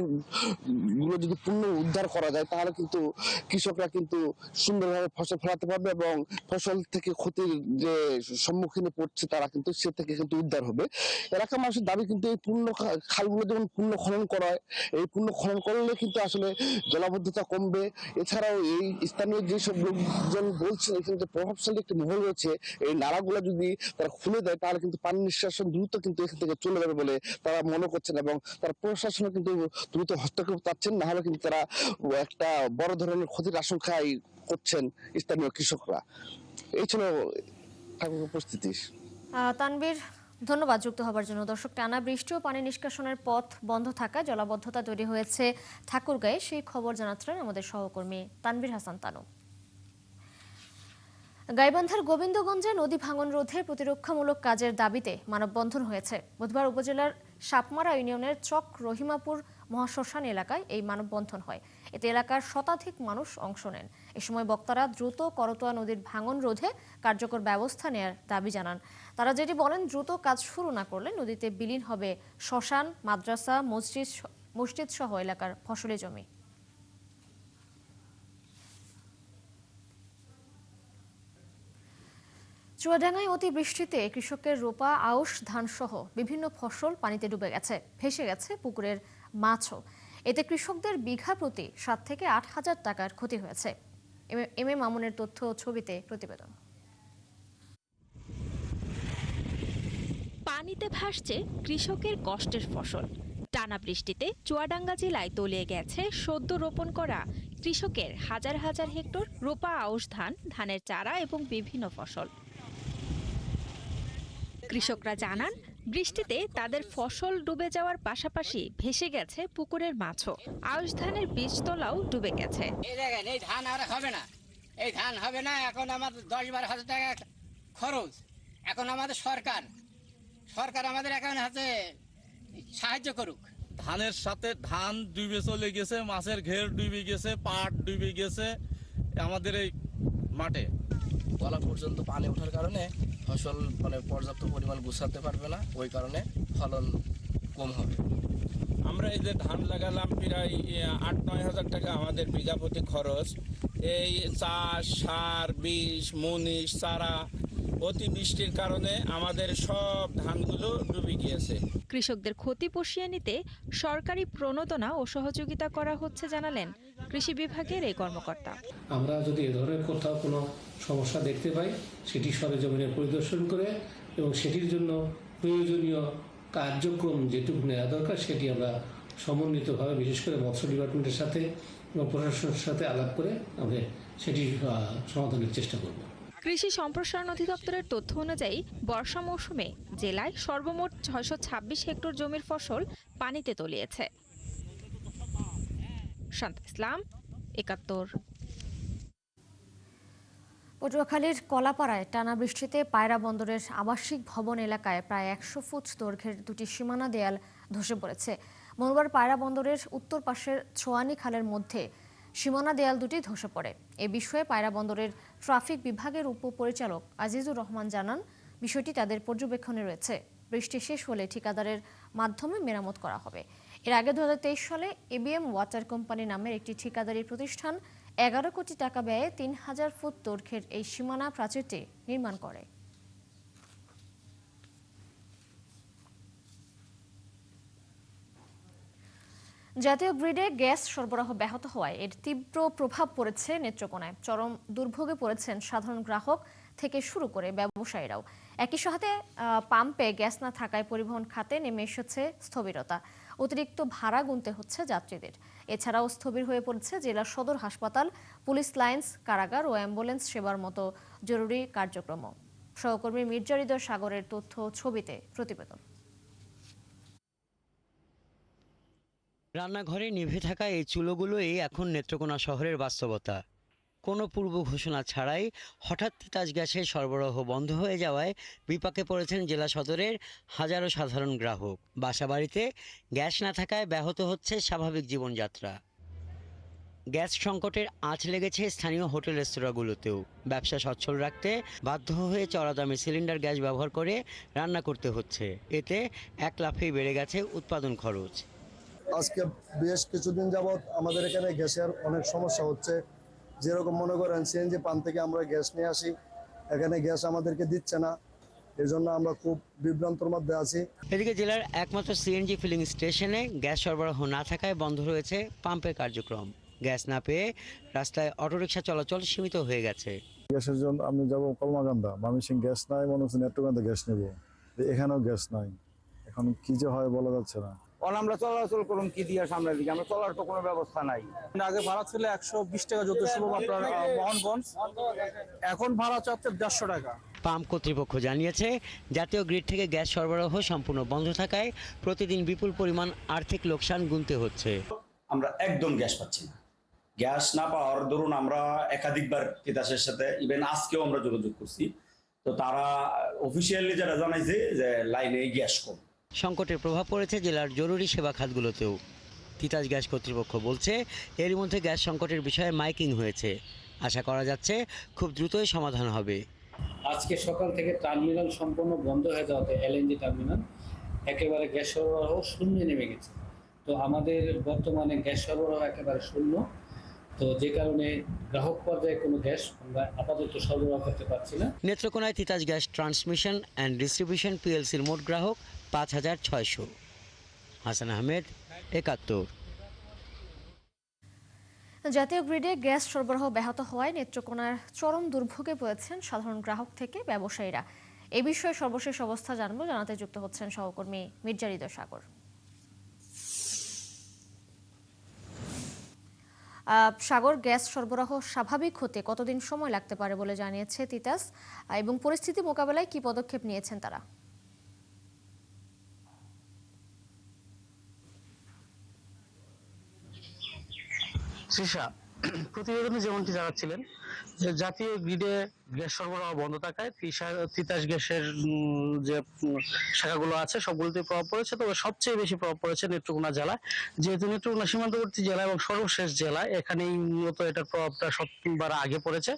Speaker 25: গুলো যদি পূর্ণ উদ্ধার করা যায়, তাহলে কিন্তু কৃষকরা কিন্তু সুন্দরভাবে ফসল ফলাতে পারবে এবং ফসল থেকে ক্ষতির যে সম্মুখীন পড়ছে তারা কিন্তু সে থেকে কিন্তু উদ্ধার হবে। এলাকার মানুষের দাবি কিন্তু এই পূর্ণ খালগুলো যেমন পূর্ণ খনন করা হয়, এই পূর্ণ খনন করলে কিন্তু আসলে জলাবদ্ধতা কমবে। এছাড়াও এই স্থানীয় যেসব লোকজন বলছেন, এখানে যে প্রভাবশালী একটি মহল রয়েছে, এই নালাগুলো যদি তারা খুলে দেয় তাহলে কিন্তু পানি নিষ্কাশন দ্রুত কিন্তু এখান থেকে চলে যাবে বলে তারা মনে আন্দোলন করছেন এবং তারা প্রশাসনও কিন্তু দ্রুত হস্তক্ষেপ চাচ্ছেন, না হলে কিন্তু তারা একটা বড় ধরনের ক্ষতির আশঙ্কায় করছেন স্থানীয় কৃষকরা। এই ছিল ঠাকুরের পরিস্থিতি।
Speaker 1: তানভীর, ধন্যবাদ যুক্ত হবার জন্য। দর্শক, টানা বৃষ্টি ও পানি নিষ্কাশনের পথ বন্ধ থাকায় জলাবদ্ধতা তৈরি হয়েছে ঠাকুরগাঁয়ে, সেই খবর জানাচ্ছিলেন আমাদের সহকর্মী তানভীর হাসান তানু। গাইবান্ধার গোবিন্দগঞ্জে নদী ভাঙন রোধে প্রতিরক্ষামূলক কাজের দাবিতে মানববন্ধন হয়েছে। বুধবার উপজেলার সাপমারা ইউনিয়নের চক রহিমাপুর মহাশ্মশান এলাকায় এই মানববন্ধন হয়। এতে এলাকার শতাধিক মানুষ অংশ নেন। এ সময় বক্তারা দ্রুত করতোয়া নদীর ভাঙন রোধে কার্যকর ব্যবস্থা নেয়ার দাবি জানান। তারা যেটি বলেন, দ্রুত কাজ শুরু না করলে নদীতে বিলীন হবে শ্মশান, মাদ্রাসা, মসজিদ সহ এলাকার ফসলি জমি। চুয়াডাঙ্গায় অতিবৃষ্টিতে কৃষকের রোপা আউশ ধান সহ বিভিন্ন ফসল পানিতে ডুবে গেছে, ভেসে গেছে পুকুরের মাছও। এতে কৃষকদের বিঘা প্রতি 7 থেকে 8 হাজার টাকার ক্ষতি হয়েছে। এম এ মামুনের তথ্য ও ছবিতে প্রতিবেদন।
Speaker 6: পানিতে ভাসছে কৃষকের কষ্টের ফসল। টানা বৃষ্টিতে চুয়াডাঙ্গা জেলায় তলিয়ে গেছে সদ্য রোপণ করা কৃষকের হাজার হাজার হেক্টর রোপা আউশ ধান, ধানের চারা এবং বিভিন্ন ফসল। কৃষকরা জানান, বৃষ্টিতে তাদের ফসল ডুবে যাওয়ার পাশাপাশি ভেসে গেছে পুকুরের মাছও। আউশ ধানের বীজতলাও ডুবে গেছে।
Speaker 7: এই ধান আর হবে না, এই ধান হবে না। এখন আমাদের 10-12 হাজার টাকা খরচ। এখন আমাদের সরকার আমাদের এখন হাতে সাহায্য করুক।
Speaker 18: ধানের সাথে ধান ডুবে চলে গেছে, মাছের ঘের ডুবে গেছে, পাট ডুবে গেছে আমাদের এই মাঠে।
Speaker 9: গলা পর্যন্ত পানি ওঠার কারণে ফসল পর্যাপ্ত পরিমাণ গুছাতে পারবে না, ওই কারণে ফলন কম হবে।
Speaker 18: আমরা এই যে ধান লাগালাম, প্রায় 8-9 হাজার টাকা আমাদের বিঘা প্রতি খরচ। এই চাষ, সার, বীজ, মুনিশ, চারা, অতিবৃষ্টির কারণে আমাদের সব ধানগুলো ডুবে গিয়েছে।
Speaker 6: কৃষকদের ক্ষতি পুষিয়ে নিতে সরকারি প্রণোদনা ও সহযোগিতা করা হচ্ছে জানালেন কৃষি বিভাগের এই কর্মকর্তা।
Speaker 11: আমরা যদি এ ধরনের কোথাও কোনো সমস্যা দেখতে পাই, সেটি সরেজমিনে পরিদর্শন করে এবং সেটির জন্য প্রয়োজনীয় কার্যক্রম যেটুকু নেওয়া দরকার সেটি আমরা সমন্বিতভাবে, বিশেষ করে মৎস্য ডিপার্টমেন্টের সাথে এবং প্রশাসনের সাথে আলাপ করে আমরা সেটি সমাধানের চেষ্টা করব।
Speaker 6: কৃষি সম্প্রসারণ অধিদপ্তরের তথ্য অনুযায়ী বর্ষা মৌসুমে জেলায় সর্বমোট 626 হেক্টর জমির ফসল পানিতে তলিয়েছে। শান্ত ইসলাম, ৭১।
Speaker 1: পটুয়াখালীর কলাপাড়ায় টানা বৃষ্টিতে পায়রা বন্দরের আবাসিক ভবন এলাকায় প্রায় 100 ফুট দৈর্ঘ্যের দুটি সীমানা দেয়াল ধসে পড়েছে। মঙ্গলবার পায়রা বন্দরের উত্তর পাশের ছোয়ানি খালের মধ্যে সীমানা দেয়াল দুটি ধসে পড়ে। এ বিষয়ে পায়রা বন্দরের ট্রাফিক বিভাগের উপপরিচালক আজিজুর রহমান জানান, বিষয়টি তাদের পর্যবেক্ষণে রয়েছে। বৃষ্টি শেষ হলে ঠিকাদারের মাধ্যমে মেরামত করা হবে। এর আগে 2023 সালে এবিএম ওয়াটার কোম্পানি নামের একটি ঠিকাদারি প্রতিষ্ঠান 11 কোটি টাকা ব্যয়ে 3000 ফুট দৈর্ঘ্যের এই সীমানা প্রাচীরটি নির্মাণ করে। জাতীয় গ্রিডে গ্যাস সরবরাহ ব্যাহত হওয়ায় এর তীব্র প্রভাব পড়েছে নেত্রকোনায়। চরম দুর্ভোগে পড়েছেন সাধারণ গ্রাহক থেকে শুরু করে ব্যবসায়ীরাও। একই সাথে পাম্পে গ্যাস না থাকায় পরিবহন খাতে নেমে এসেছে স্থবিরতা। অতিরিক্ত ভাড়া গুনতে হচ্ছে যাত্রীদের। এছাড়াও স্থবির হয়ে পড়েছে জেলা সদর হাসপাতাল, পুলিশ লাইন্স, কারাগার ও অ্যাম্বুলেন্স সেবার মতো জরুরি কার্যক্রম। সহকর্মী মির্জা হৃদয় সাগরের তথ্য ছবিতে প্রতিবেদন।
Speaker 12: রান্নাঘরে নিভে থাকা এই চুলোগুলোই এখন নেত্রকোনা শহরের বাস্তবতা। কোনো পূর্ব ঘোষণা ছাড়াই হঠাৎ তিতাস গ্যাসের সরবরাহ বন্ধ হয়ে যাওয়ায় বিপাকে পড়েছেন জেলা সদরের হাজারো সাধারণ গ্রাহক। বাসাবাড়িতে গ্যাস না থাকায় ব্যাহত হচ্ছে স্বাভাবিক জীবনযাত্রা। গ্যাস সংকটের আঁচ লেগেছে স্থানীয় হোটেল রেস্তোরাঁগুলোতেও। ব্যবসা সচ্ছল রাখতে বাধ্য হয়ে চড়া দামে সিলিন্ডার গ্যাস ব্যবহার করে রান্না করতে হচ্ছে। এতে এক লাফেই বেড়ে গেছে উৎপাদন খরচ।
Speaker 26: আজকে বেশ কিছুদিন যাবৎ আমাদের এখানে গ্যাসের অনেক সমস্যা হচ্ছে। যেরকম মনে করেন সিএনজি পাম্প থেকে আমরা গ্যাস নিয়ে আসি, এখানে গ্যাস আমাদেরকে দিচ্ছে না, এজন্য আমরা খুব বিভ্রান্তর মধ্যে আছি।
Speaker 12: এদিকে জেলার একমাত্র সিএনজি ফিলিং স্টেশনে গ্যাস সরবরাহ না থাকায় বন্ধ রয়েছে পাম্পের কার্যক্রম। গ্যাস না পেয়ে রাস্তায় অটোরিকশা চলাচল সীমিত হয়ে গেছে।
Speaker 26: গ্যাসের জন্য আমি যাব কলমাকান্দা, ময়মনসিংহ গ্যাস নাই, মনে হচ্ছে নেত্রকোনাতে গ্যাস নেব, এখানেও গ্যাস নাই।
Speaker 13: এখন কি যে হয় বলা যাচ্ছে না।
Speaker 14: আমরা চলাচল করুন কি দিয়ে সামনের দিকে, আমরা চলার তো কোনো ব্যবস্থা নাই।
Speaker 16: আগে ভাড়া ছিল 120 টাকা যত সম্ভব আপনার মোহনগঞ্জ, এখন ভাড়া চাচ্ছে 150 টাকা।
Speaker 12: পাম্প কর্তৃপক্ষ জানিয়েছে জাতীয় গ্রিড থেকে গ্যাস সরবরাহ সম্পূর্ণ বন্ধ থাকায় প্রতিদিন বিপুল পরিমাণ আর্থিক লোকসান গুনতে হচ্ছে।
Speaker 17: আমরা একদম গ্যাস পাচ্ছি না। গ্যাস না পাওয়ার দরুন আমরা একাধিকবার তিতাসের সাথে ইভেন আজকেও আমরা যোগাযোগ করছি, তো তারা অফিসিয়ালি যারা জানাইছে যে লাইনে গ্যাস কম।
Speaker 12: সংকটের প্রভাব পড়েছে জেলার জরুরি সেবা খাতগুলোতেও। তিতাস গ্যাস কর্তৃপক্ষ বলছে এরই মধ্যে গ্যাস সংকটের বিষয়ে মাইকিং হয়েছে। আশা করা যাচ্ছে খুব দ্রুতই সমাধান হবে।
Speaker 19: আজকে সকাল থেকে টার্মিনাল সম্পূর্ণ বন্ধ হয়ে যাওয়াতে এলএনজি টার্মিনাল একেবারে গ্যাস সরবরাহ শূন্যে নেমে গেছে। তো আমাদের বর্তমানে গ্যাস সরবরাহ একেবারে শূন্য, তো যে কারণে গ্রাহক পর্যায়ে কোনো গ্যাস আমরা আপাতত সরবরাহ করতে পারছি না।
Speaker 12: নেত্রকোনায় Titas gas transmission and distribution পিএলসির মোট গ্রাহক 5600। হাসান আহমেদ, 71।
Speaker 1: জাতীয় গ্রিডে গ্যাস সরবরাহ ব্যাহত হওয়ায় নেত্রকোনার চরম দুর্ভোগে পড়েছেন সাধারণ গ্রাহক থেকে ব্যবসায়ীরা। এ বিষয়ে সর্বশেষ অবস্থা জানাতে যুক্ত হচ্ছেন সহকর্মী মির্জা হৃদয় সাগর। সাগর, গ্যাস সরবরাহ স্বাভাবিক হতে কতদিন সময় লাগতে পারে বলে জানিয়েছে তিতাস, এবং পরিস্থিতি মোকাবেলায় কি পদক্ষেপ নিয়েছেন তারা?
Speaker 8: প্রতিবেদনে যেমনটি জানাচ্ছিলেন যে জাতীয় গ্রিডে গ্যাস সরবরাহ বন্ধ থাকায় তিতাস গ্যাসের যে শাখাগুলো আছে সবগুলোতে প্রভাব পড়েছে, তবে সবচেয়ে বেশি প্রভাব পড়েছে নেত্রকোনা জেলা। যেহেতু নেত্রকোনা সীমান্তবর্তী জেলা এবং সর্বশেষ জেলা, এখানেই মূলত এটার প্রভাবটা সববার আগে পড়েছে।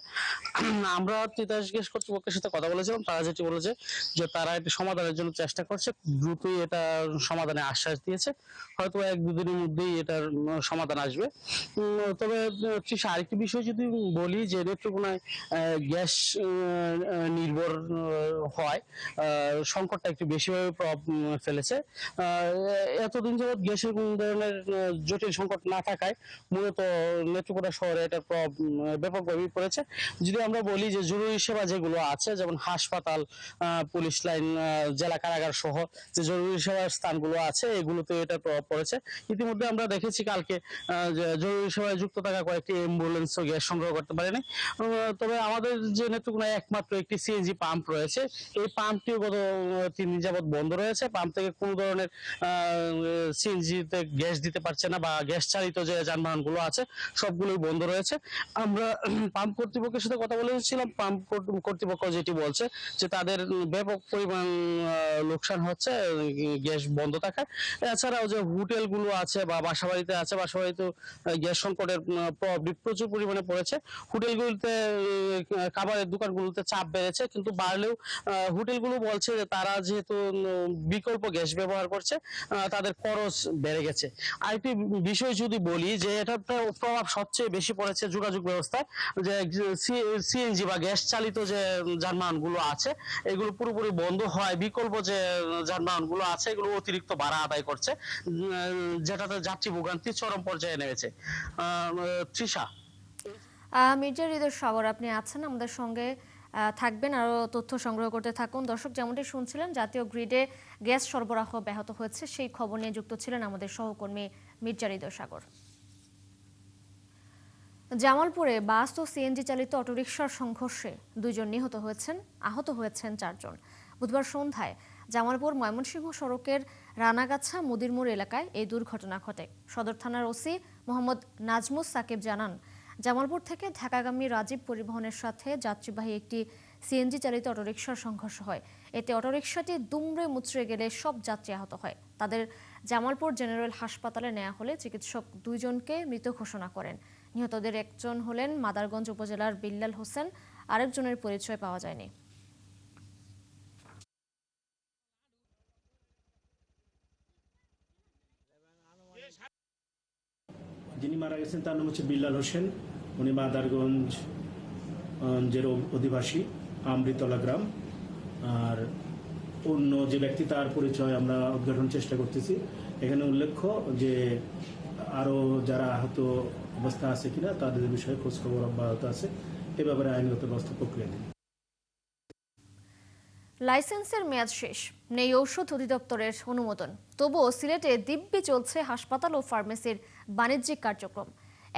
Speaker 8: আমরা তিতাস গ্যাস কর্তৃপক্ষের সাথে কথা বলেছিলাম, তারা যেটি বলেছে যে তারা এটি সমাধানের জন্য চেষ্টা করছে, দ্রুতই এটা সমাধানে আশ্বাস দিয়েছে, হয়তো 1-2 দিনের মধ্যেই এটার সমাধান আসবে। তবে আরেকটি বিষয় যদি বলি যে নেত্রকোনায় গ্যাস নির্ভর হয় সংকটটা একটু বেশিভাবে প্রভাব ফেলেছে। এতদিন যাবৎ গ্যাসের কোন ধরনের জটিল সংকট না থাকায় মূলত নেত্রকোনা শহরে এটার প্রভাব ব্যাপকভাবে পড়েছে। যদি আমরা বলি যে জরুরি সেবা যেগুলো আছে, যেমন হাসপাতাল, পুলিশ লাইন, জেলা কারাগার সহ যে জরুরি সেবার স্থানগুলো আছে, এগুলোতে এটার প্রভাব পড়েছে। ইতিমধ্যে আমরা দেখেছি কালকে জরুরি সেবায় যুক্ত থাকা কয়েকটি অ্যাম্বুলেন্সও গ্যাস সংগ্রহ করতে পারেনি। তবে আমাদের যে নেত্রকোনায় একমাত্র একটি সিএনজি পাম্প রয়েছে, এই পাম্পটিও গত 3 দিন যাবৎ বন্ধ রয়েছে। পাম্প থেকে কোনো ধরনের সিএনজিতে গ্যাস দিতে পারছে না, বা গ্যাস চালিত যে যানবাহনগুলো আছে সবগুলোই বন্ধ রয়েছে। আমরা পাম্প কর্তৃপক্ষের সাথে কথা বলেছিলাম, পাম্প কর্তৃপক্ষ যেটি বলছে যে তাদের ব্যাপক পরিমাণ লোকসান হচ্ছে গ্যাস বন্ধ থাকায়। এছাড়াও যে হোটেলগুলো আছে বা বাসাবাড়িতে আছে, বাসাবাড়িতে গ্যাস সংকটের প্রভাব প্রচুর পরিমাণে পড়েছে। হোটেলগুলোতে, খাবারের দোকানগুলোতে চাপ বেড়েছে, কিন্তু বাড়লেও হোটেলগুলো বলছে যে তারা যেহেতু বিকল্প গ্যাস ব্যবহার করছে, তাদের খরচ বেড়ে গেছে। আরেকটি বিষয় যদি বলি যে এটার প্রভাব সবচেয়ে বেশি পড়েছে যোগাযোগ ব্যবস্থায়, যে সিএনজি বা গ্যাস চালিত যে যানবাহনগুলো আছে এগুলো পুরোপুরি বন্ধ হয়, বিকল্প যে যানবাহনগুলো আছে এগুলো অতিরিক্ত ভাড়া আদায় করছে, যেটাতে যাত্রী ভোগান্তি চরম পর্যায়ে নেমেছে। তৃষা।
Speaker 1: মির্জা হৃদয় সাগর, আপনি আছেন আমাদের সঙ্গে, থাকবেন, আরও তথ্য সংগ্রহ করতে থাকুন। দর্শক, যেমনটি শুনছিলেন জাতীয় গ্রিডে গ্যাস সরবরাহ ব্যাহত হয়েছে, সেই খবর নিয়ে যুক্ত ছিলেন আমাদের সহকর্মী মির্জা হৃদয় সাগর। জামালপুরে বাস ও সিএনজি চালিত অটোরিকশার সংঘর্ষে 2 জন নিহত হয়েছেন, আহত হয়েছেন 4 জন। বুধবার সন্ধ্যায় জামালপুর ময়মনসিংহ সড়কের রানাগাছা মুদিরমোড় এলাকায় এই দুর্ঘটনা ঘটে। সদর থানার ওসি মোহাম্মদ নাজমুস সাকিব জানান, জামালপুর থেকে ঢাকাগামী রাজীব পরিবহনের সাথে যাত্রীবাহী একটি সিএনজি চালিত অটোরিকশার সংঘর্ষ হয়। এতে অটোরিকশাটি দুমড়ে মুচড়ে গেলে সব যাত্রী আহত হয়। তাদের জামালপুর জেনারেল হাসপাতালে নেওয়া হলে চিকিৎসক 2 জনকে মৃত ঘোষণা করেন। নিহতদের একজন হলেন মাদারগঞ্জ উপজেলার বিল্লাল হোসেন, আরেকজনের পরিচয় পাওয়া যায়নি।
Speaker 21: যিনি মারা গেছেন তার নাম হচ্ছে বিল্লাল হোসেন, উনি মাদারগঞ্জের অধিবাসী, আমৃতলা গ্রাম। আর অন্য যে ব্যক্তি তার পরিচয় আমরা উদ্ঘাটন চেষ্টা করতেছি। এখানে উল্লেখ্য যে আরও যারা আহত অবস্থা আছে কিনা তাদের বিষয়ে খোঁজখবর অব্যাহত আছে, এ ব্যাপারে আইনগত ব্যবস্থা প্রক্রিয়া দিন।
Speaker 1: লাইসেন্সের মেয়াদ শেষ, নেই ঔষধ অধিদপ্তরের অনুমোদন, তবুও সিলেটে দিব্যি চলছে হাসপাতাল ও ফার্মেসির বাণিজ্যিক কার্যক্রম।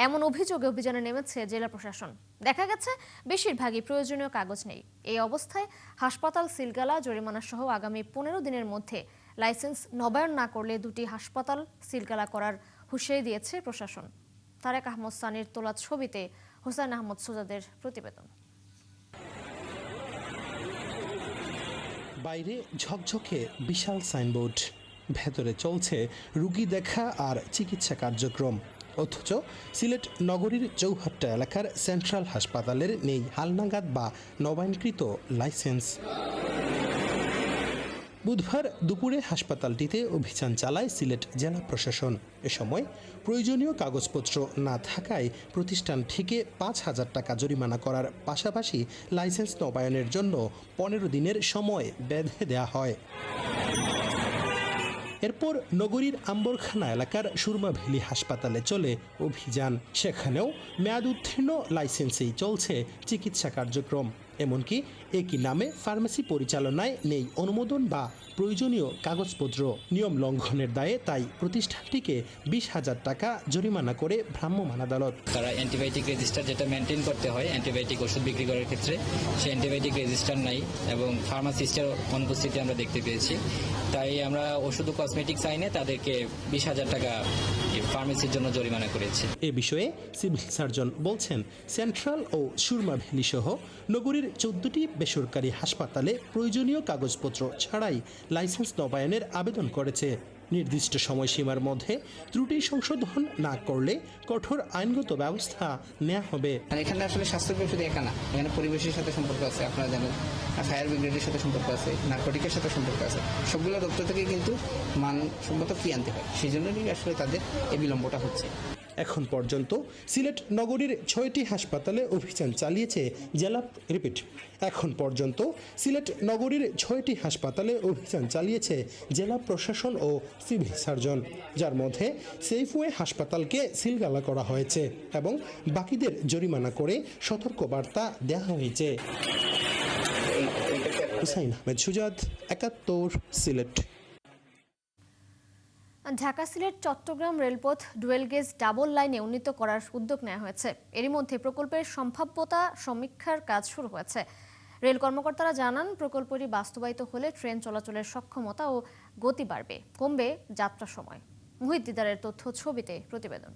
Speaker 1: এমন অভিযোগে অভিযানে নেমেছে জেলা প্রশাসন। দেখা গেছে বেশিরভাগই প্রয়োজনীয় কাগজ নেই। এই অবস্থায় হাসপাতাল সিলগালা, জরিমানা সহ আগামী 15 দিনের মধ্যে লাইসেন্স নবায়ন না করলে দুটি হাসপাতাল সিলগালা করার হুঁশিয়ারি দিয়েছে প্রশাসন। তারেক আহমদ সানির তোলা ছবিতে হোসেন আহমদ সুজাদের প্রতিবেদন।
Speaker 2: বাইরে ঝকঝকে বিশাল সাইনবোর্ড, ভেতরে চলছে রুগী দেখা আর চিকিৎসা কার্যক্রম। অথচ সিলেট নগরীর চৌহাট্টা এলাকার সেন্ট্রাল হাসপাতালের নেই হালনাগাদ বা নবায়নকৃত লাইসেন্স। বুধবার দুপুরে হাসপাতালটিতে অভিযান চালায় সিলেট জেলা প্রশাসন। এ সময় প্রয়োজনীয় কাগজপত্র না থাকায় প্রতিষ্ঠানটিকে 5,000 টাকা জরিমানা করার পাশাপাশি লাইসেন্স নবায়নের জন্য 15 দিনের সময় বেঁধে দেওয়া হয়। এরপর নগরীর আম্বরখানা এলাকার সুরমা ভ্যালি হাসপাতালে চলে অভিযান। সেখানেও মেয়াদ উত্তীর্ণ লাইসেন্সেই চলছে চিকিৎসা কার্যক্রম। এমনকি একই নামে ফার্মেসি পরিচালনায় নেই অনুমোদন বা প্রয়োজনীয় কাগজপত্র। নিয়ম লঙ্ঘনের দায়ে তাই প্রতিষ্ঠানটিকে 20,000 টাকা জরিমানা করে ভ্রাম্যমাণ আদালত।
Speaker 15: তারা অ্যান্টিবায়োটিক রেজিস্টার যেটা মেনটেন করতে হয় অ্যান্টিবায়োটিক ওষুধ বিক্রি করার ক্ষেত্রে, সেই অ্যান্টিবায়োটিক রেজিস্টার নাই এবং ফার্মাসিস্টের অনুপস্থিতি আমরা দেখতে পেয়েছি। তাই আমরা ওষুধ ও কসমেটিক্স আইনে তাদেরকে 20,000 টাকা ফার্মেসির জন্য জরিমানা করেছি।
Speaker 2: এ বিষয়ে সিভিল সার্জন বলছেন, সেন্ট্রাল ও সুরমা ভ্যালি সহ নগরীর 14টি বেসরকারি হাসপাতালে প্রয়োজনীয় কাগজপত্র ছাড়াই লাইসেন্স নবায়নের আবেদন করেছে। নির্দিষ্ট সময়সীমার মধ্যে ত্রুটি সংশোধন না করলে কঠোর আইনগত ব্যবস্থা নেওয়া হবে।
Speaker 20: এখানে আসলে স্বাস্থ্য শুধু একা না, এখানে পরিবেশের সাথে সম্পর্ক আছে, আপনারা জানেন, ফায়ার ব্রিগেডের সাথে সম্পর্ক আছে, নার্কোটিকের সাথে সম্পর্ক আছে। সবগুলো দপ্তর থেকে কিন্তু মানসম্মত ফি আনতে হয়, সেই জন্যই আসলে তাদের এই বিলম্বটা হচ্ছে।
Speaker 2: এখন পর্যন্ত সিলেট নগরীর 6টি হাসপাতালে অভিযান চালিয়েছে জেলা এখন পর্যন্ত সিলেট নগরীর 6টি হাসপাতালে অভিযান চালিয়েছে জেলা প্রশাসন ও সিভিল সার্জন, যার মধ্যে সেফওয়ে হাসপাতালকে সিলগালা করা হয়েছে এবং বাকিদের জরিমানা করে সতর্কবার্তা দেওয়া হয়েছে। হুসাইন আহমেদ সুজাদ, 71 সিলেট।
Speaker 1: ঢাকা সিলেট চট্টগ্রাম রেলপথ ডুয়েল গেজ ডাবল লাইনে উন্নীত করার উদ্যোগ নেওয়া হয়েছে। এরই মধ্যে প্রকল্পের সম্ভাব্যতা সমীক্ষার কাজ শুরু হয়েছে। রেল কর্মকর্তারা জানান, প্রকল্পটি বাস্তবায়িত হলে ট্রেন চলাচলের সক্ষমতা ও গতি বাড়বে, কমবে যাত্রা সময়। মুহিত দিদারের তথ্য ছবিতে প্রতিবেদন।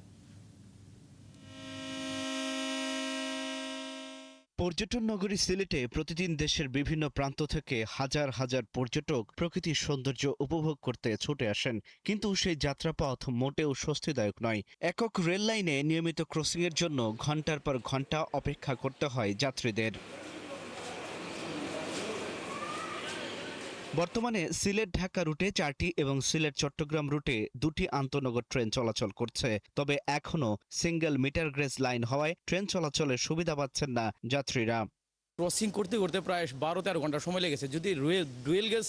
Speaker 22: পর্যটন নগরী সিলেটে প্রতিদিন দেশের বিভিন্ন প্রান্ত থেকে হাজার হাজার পর্যটক প্রকৃতির সৌন্দর্য উপভোগ করতে ছুটে আসেন, কিন্তু সেই যাত্রাপথ মোটেও স্বস্তিদায়ক নয়। একক রেল লাইনে নিয়মিত ক্রসিংয়ের জন্য ঘন্টার পর ঘন্টা অপেক্ষা করতে হয় যাত্রীদের। বর্তমানে সিলেট ঢাকা রুটে 4টি এবং সিলেট চট্টগ্রাম রুটে 2টি আন্তনগর ট্রেন চলাচল করছে। তবে এখনো সিঙ্গেল মিটার গ্রেজ লাইন হওয়ায় ট্রেন চলাচলের সুবিধা পাচ্ছেন না যাত্রীরা।
Speaker 9: ক্রসিং করতে করতে প্রায় 12-13 ঘন্টা সময় লেগেছে। যদি ডুয়েল গেজ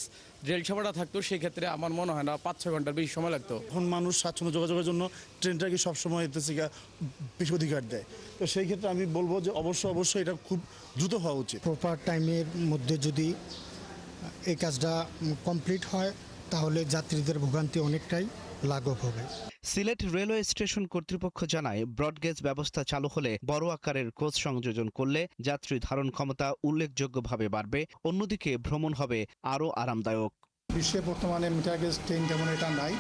Speaker 9: রেল সেবাটা থাকতো সেক্ষেত্রে আমার মনে হয় না 5-6 ঘন্টার বেশি সময় লাগতো।
Speaker 21: এখন মানুষ স্বাচ্ছন্দ্য যোগাযোগের জন্য ট্রেনটাকে সবসময় বেশি অধিকার দেয়। তো সেই ক্ষেত্রে আমি বলবো যে অবশ্যই এটা খুব দ্রুত হওয়া উচিত।
Speaker 23: প্রপার টাইমের মধ্যে যদি এই কাজটা কমপ্লিট হয় তাহলে যাত্রীদের ভোগান্তি অনেকটাই লাঘব হবে।
Speaker 22: সিলেট রেলওয়ে স্টেশন কর্তৃপক্ষ জানায়, ব্রডগেজ ব্যবস্থা চালু হলে বড় আকারের কোচ সংযোজন করলে যাত্রী ধারণ ক্ষমতা উল্লেখযোগ্যভাবে বাড়বে, অন্যদিকে ভ্রমণ হবে আরও আরামদায়ক।
Speaker 23: বিশ্বে বর্তমানে মিটার গেজ ট্রেন যেমন এটা নাই,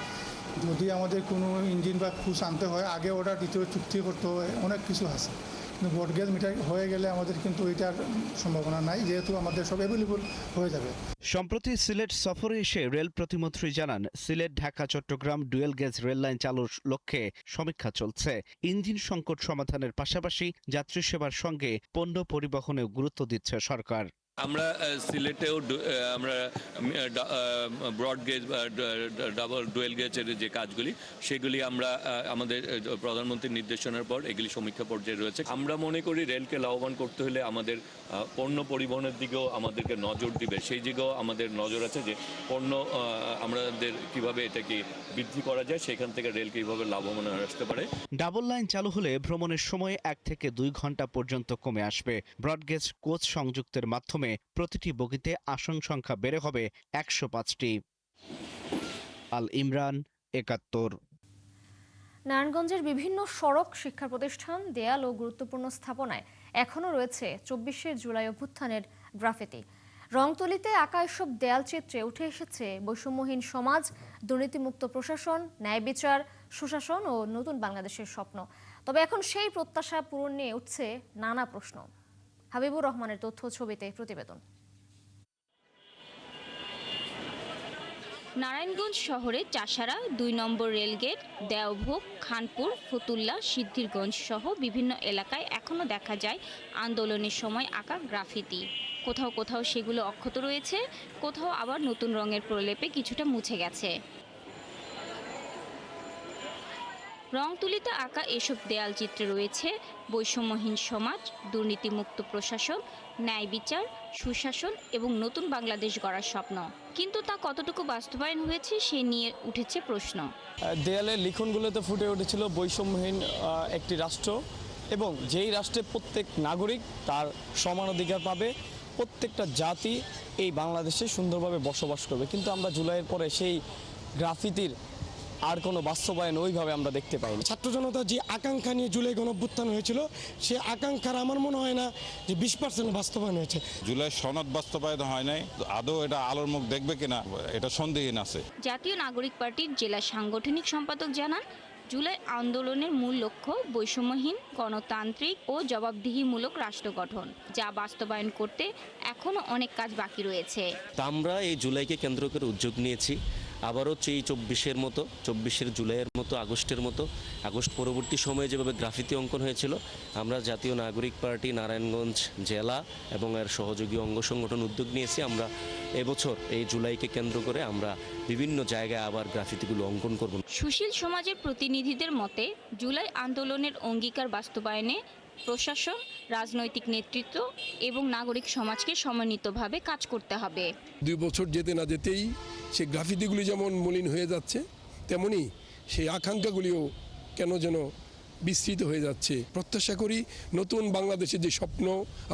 Speaker 23: যদি আমাদের কোনো ইঞ্জিন বা কোচ আনতে হয় আগে অর্ডার দিতে হয়, চুক্তি করতে হয়, অনেক কিছু আছে। কিন্তু ব্রডগেজ মিটার হয়ে গেলে আমাদের কিন্তু এটার সম্ভাবনা নাই, যেহেতু আমাদের সব অ্যাভেলেবল হয়ে যাবে।
Speaker 22: সম্প্রতি সিলেট সফরে এসে রেল প্রতিমন্ত্রী জানান, Sylhet Dhaka Chattogram dual gauge rail line চালুর লক্ষ্যে সমীক্ষা চলছে। ইঞ্জিন সংকট সমাধানের পাশাপাশি যাত্রী সেবার সঙ্গে পণ্য পরিবহনেও গুরুত্ব দিচ্ছে সরকার।
Speaker 24: আমরা সিলেটেও আমরা ব্রড গেজ ডাবল ডুয়েল গেজের যে কাজগুলি সেগুলি আমরা আমাদের প্রধানমন্ত্রীর নির্দেশনার পর এগুলি সমীক্ষা পর্যায়ে রয়েছে। আমরা মনে করি রেলকে লাভবান করতে হলে আমাদের পণ্য পরিবহনের দিকেও আমাদেরকে নজর দিবে, সেই দিকেও আমাদের নজর আছে যে পণ্য আমাদের কিভাবে এটাকে বৃদ্ধি করা যায়, সেখান থেকে রেল কিভাবে লাভবান আসতে পারে।
Speaker 22: ডাবল লাইন চালু হলে ভ্রমণের সময় 1 থেকে 2 ঘন্টা পর্যন্ত কমে আসবে। ব্রডগেজ কোচ সংযুক্তের মাধ্যমে কমে প্রতিটি বগিতে আসন সংখ্যা বেড়ে হবে 105টি। আল ইমরান, ৭১।
Speaker 1: নারায়ণগঞ্জের বিভিন্ন সড়ক, শিক্ষা প্রতিষ্ঠান, দেয়াল ও গুরুত্বপূর্ণ স্থাপনায় এখনও রয়েছে ২৪শে জুলাই অভ্যুত্থানের গ্রাফিতি। রংতুলিতে আঁকা এসব দেয়ালচিত্রে উঠে এসেছে বৈষম্যহীন সমাজ, দুর্নীতিমুক্ত প্রশাসন, ন্যায় বিচার, সুশাসন ও নতুন বাংলাদেশের স্বপ্ন। তবে এখন সেই প্রত্যাশা পূরণ নিয়ে উঠছে নানা প্রশ্ন। হাবিবুর রহমানের তথ্য ছবিতে প্রতিবেদন।
Speaker 3: নারায়ণগঞ্জ শহরে চাষারা, ২ নম্বর রেলগেট, দেওভোগ, খানপুর, ফতুল্লা, সিদ্ধিরগঞ্জ সহ বিভিন্ন এলাকায় এখনও দেখা যায় আন্দোলনের সময় আঁকা গ্রাফিতি। কোথাও কোথাও সেগুলো অক্ষত রয়েছে, কোথাও আবার নতুন রঙের প্রলেপে কিছুটা মুছে গেছে। রংতুলিতে আঁকা এসব দেয়াল চিত্রে রয়েছে বৈষম্যহীন সমাজ, দুর্নীতিমুক্ত প্রশাসন, ন্যায় বিচার, সুশাসন এবং নতুন বাংলাদেশ গড়ার স্বপ্ন। কিন্তু তা কতটুকু বাস্তবায়ন হয়েছে সে নিয়ে উঠেছে প্রশ্ন।
Speaker 4: দেয়ালের লিখনগুলোতে ফুটে উঠেছিল বৈষম্যহীন একটি রাষ্ট্র, এবং যেই রাষ্ট্রে প্রত্যেক নাগরিক তার সমান অধিকার পাবে, প্রত্যেকটা জাতি এই বাংলাদেশে সুন্দরভাবে বসবাস করবে। কিন্তু আমরা জুলাইয়ের পরে সেই গ্রাফিতির আর কোনো বাস্তবায়ন ওইভাবে আমরা দেখতে পাই না।
Speaker 5: ছাত্র জনতা যে আকাঙ্ক্ষা নিয়ে জুলাই গণঅভ্যুত্থান হয়েছিল, সে আকাঙ্ক্ষার আমার মনে হয় না যে 20% বাস্তবায়ন হয়েছে।
Speaker 7: জুলাই সনদ বাস্তবায়ন হয় নাই, আদৌ এটা আলোর মুখ দেখবে কিনা এটা সন্দেহহীন আছে।
Speaker 3: জাতীয় নাগরিক পার্টির জেলা সাংগঠনিক সম্পাদক জানান, জুলাই আন্দোলনের মূল লক্ষ্য বৈষম্যহীন, গণতান্ত্রিক ও জবাবদিহিমূলক রাষ্ট্র গঠন, যা বাস্তবায়ন করতে এখনও অনেক কাজ বাকি রয়েছে।
Speaker 10: আমরা এই জুলাইকে কেন্দ্র করে উদ্যোগ নিয়েছি আবারও এই ২৪-এর মতো, ২৪-এর জুলাইয়ের মতো, আগস্টের মতো, আগস্ট পরবর্তী সময়ে যেভাবে গ্রাফিতি অঙ্কন হয়েছিল, আমরা জাতীয় নাগরিক পার্টি নারায়ণগঞ্জ জেলা এবং এর সহযোগী অঙ্গ সংগঠন উদ্যোগ নিয়েছি। আমরা এবছর এই জুলাইকে কেন্দ্র করে আমরা বিভিন্ন জায়গায় আবার গ্রাফিতিগুলো অঙ্কন করব।
Speaker 3: সুশীল সমাজের প্রতিনিধিদের মতে, জুলাই আন্দোলনের অঙ্গীকার বাস্তবায়নে প্রশাসন, রাজনৈতিক নেতৃত্ব এবং নাগরিক সমাজকে সমন্বিতভাবে কাজ করতে হবে।
Speaker 5: 2 বছর যেতে না যেতেই সেই গ্রাফিতিগুলি যেমন মলিন হয়ে যাচ্ছে, তেমনি সেই আকাঙ্ক্ষাগুলিও কেন যেন বিস্তৃত হয়ে যাচ্ছে। প্রত্যাশা করি নতুন বাংলাদেশের যে স্বপ্ন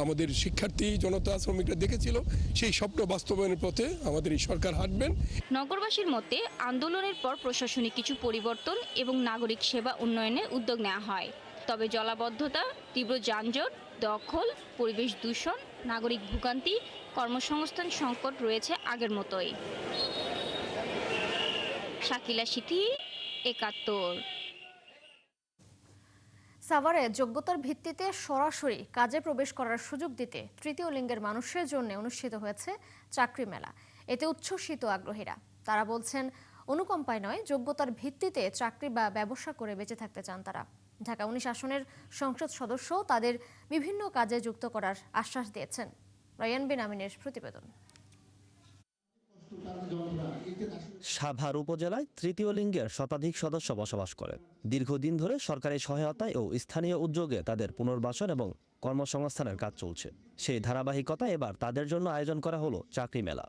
Speaker 5: আমাদের শিক্ষার্থী জনতা, শ্রমিকরা দেখেছিল, সেই স্বপ্ন বাস্তবায়নের পথে আমাদের এই সরকার হাঁটবেন।
Speaker 3: নগরবাসীর মতে, আন্দোলনের পর প্রশাসনিক কিছু পরিবর্তন এবং নাগরিক সেবা উন্নয়নে উদ্যোগ নেওয়া হয়। তবে জলাবদ্ধতা, তীব্র যানজট, দখল, পরিবেশ দূষণ, নাগরিক ভোগান্তি, কর্মসংস্থান সংকট রয়েছে আগের মতোই। শাকিলা সিথি, ৭১।
Speaker 1: সাভারে যোগ্যতার ভিত্তিতে সরাসরি কাজে প্রবেশ করার সুযোগ দিতে তৃতীয় লিঙ্গের মানুষের জন্য অনুষ্ঠিত হয়েছে চাকরি মেলা। এতে উচ্ছ্বসিত আগ্রহীরা। তারা বলছেন, অনুকম্পায় নয়, যোগ্যতার ভিত্তিতে চাকরি বা ব্যবসা করে বেঁচে থাকতে চান তারা। ঢাকা ১৯ আসনের সংসদ সদস্য তাদের বিভিন্ন কাজে যুক্ত করার আশ্বাস দিয়েছেন। রায়ান বিন আমিনের প্রতিবেদন।
Speaker 25: সাভার উপজেলায় তৃতীয় লিঙ্গের শতাধিক সদস্য বসবাস করেন। দীর্ঘদিন ধরে সরকারি সহায়তায় ও স্থানীয় উদ্যোগে তাদের পুনর্বাসন এবং কর্মসংস্থানের কাজ চলছে। সেই ধারাবাহিকতায় এবার তাদের জন্য আয়োজন করা হলো চাকরি মেলা।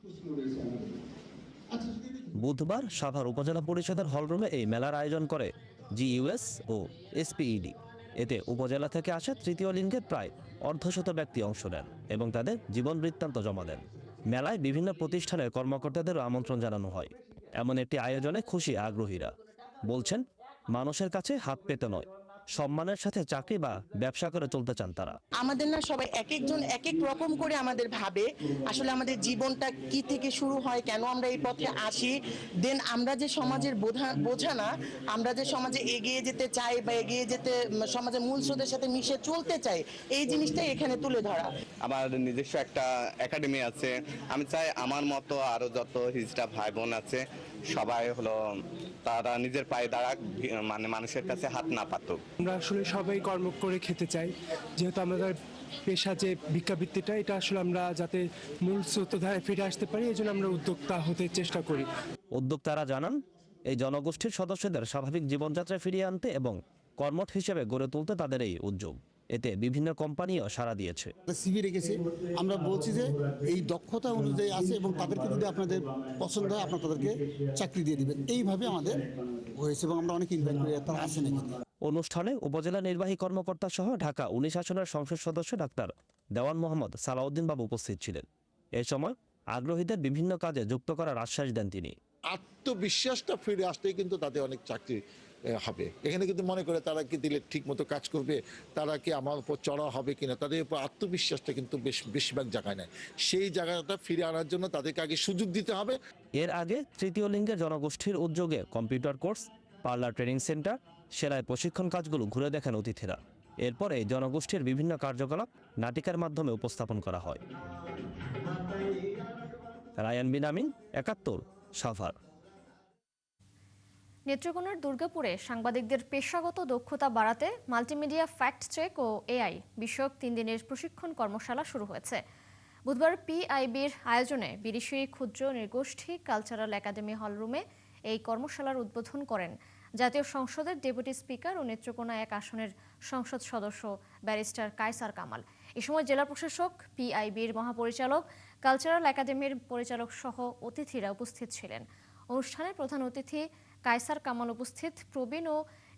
Speaker 25: বুধবার সাভার উপজেলা পরিষদের হলরুমে এই মেলার আয়োজন করে জিইউএস ও এসপিইডি। এতে উপজেলা থেকে আসা তৃতীয় লিঙ্গের প্রায় অর্ধশত ব্যক্তি অংশ নেন এবং তাদের জীবন বৃত্তান্ত জমা দেন। মেলায় বিভিন্ন প্রতিষ্ঠানের কর্মকর্তাদেরও আমন্ত্রণ জানানো হয়। এমন একটি আয়োজনে খুশি আগ্রহীরা। বলছেন, মানুষের কাছে হাত পেতে নয়, সম্মানের সাথে চাকরি বা ব্যবসা করে চলতে চান তারা।
Speaker 27: আমাদের না সবাই এক একজন এক এক রকম করে আমাদের ভাবে, আসলে আমাদের জীবনটা কি থেকে শুরু হয়, কেন আমরা এই পথে আসি, দেন আমরা যে সমাজের বোঝা না, আমরা যে সমাজে এগিয়ে যেতে চাই বা এগিয়ে যেতে সমাজের মূল স্রোতের সাথে মিশে চলতে চাই, এই জিনিসটাই এখানে তুলে ধরা।
Speaker 28: আমার নিজস্ব একটা একাডেমি আছে। আমি চাই আমার মতো আরো যত হিজড়া ভাই বোন আছে সবাই হলো তারা নিজের পায়ে দাঁড়াক, মানে মানুষের কাছে হাত না পাতুক।
Speaker 29: আমরা আসলে সবাই কর্ম করে খেতে চাই, যেহেতু আমাদের পেশা যে ভিক্ষাবৃত্তিটা, এটা আসলে আমরা যাতে মূল স্রোতধারায় ফিরে আসতে পারি, এই জন্য আমরা উদ্যোক্তা হতে চেষ্টা করি।
Speaker 25: উদ্যোক্তারা জানান, এই জনগোষ্ঠীর সদস্যদের স্বাভাবিক জীবনযাত্রা ফিরিয়ে আনতে এবং কর্মঠ হিসেবে গড়ে তুলতে তাদের এই উদ্যোগ। এতে বিভিন্ন কোম্পানিও সাড়া দিয়েছে।
Speaker 30: সিভি রেখেছে, আমরা বলছি যে এই দক্ষতা অনুযায়ী আছে এবং তাদেরকে যদি আপনাদের পছন্দ হয় আপনারা তাদেরকে চাকরি দিয়ে দিবেন। এইভাবে আমাদের হয়েছে এবং আমরা অনেক ইনভাইট করি, তারা আসেন এখানে।
Speaker 25: অনুষ্ঠানে উপজেলা নির্বাহী কর্মকর্তা সহ ঢাকা ১৯ আসনের সংসদ সদস্য ডাক্তার দেওয়ান মোহাম্মদ সালাউদ্দিন বাবু উপস্থিত ছিলেন। এ সময় আগ্রহীদের বিভিন্ন কাজে যুক্ত করার আশ্বাস দেন তিনি।
Speaker 6: আত্মবিশ্বাসটা ফিরে আসলেই কিন্তু তাদের অনেক চাকরি হবে। এখানে কিন্তু মনে করে তারা কি দিলে ঠিক মতো কাজ করবে, তারা কি আমার উপর চড়া হবে কিনা, তাদের উপর আত্মবিশ্বাসটা কিন্তু বেশিরভাগ জায়গায় নেয়। সেই জায়গাটা ফিরে আনার জন্য তাদেরকে আগে সুযোগ দিতে হবে।
Speaker 25: এর আগে তৃতীয় লিঙ্গের জনগোষ্ঠীর উদ্যোগে computer course, parlour training centre, সেলাই প্রশিক্ষণ কাজগুলো ঘুরে দেখেন অতিথিরা। এরপরে জনগোষ্ঠীর বিভিন্ন কার্যকলাপ নাটিকার মাধ্যমে উপস্থাপন করা হয়। রায়ান বিন আমিন, ৭১, সাভার।
Speaker 1: নেত্রকোনার দুর্গাপুরে সাংবাদিকদের পেশাগত দক্ষতা বাড়াতে মাল্টিমিডিয়া ফ্যাক্ট চেক ও এআই বিষয়ক 3 দিনের প্রশিক্ষণ কর্মশালা শুরু হয়েছে। বুধবার পিআইবির আয়োজনে বিরিশিরি ক্ষুদ্র নৃগোষ্ঠী কালচারাল একাডেমি হলরুমে এই কর্মশালার উদ্বোধন করেন জাতীয় সংসদের ডেপুটি স্পিকার ও নেত্রকোনা 1 আসনের সংসদ সদস্য ব্যারিস্টার কায়সার কামাল। এ সময় জেলা প্রশাসক, পিআইবির মহাপরিচালক, কালচারাল একাডেমির পরিচালক সহ অতিথিরা উপস্থিত ছিলেন। অনুষ্ঠানে প্রধান অতিথি কায়সার কামাল উপস্থিত প্রবীণ ও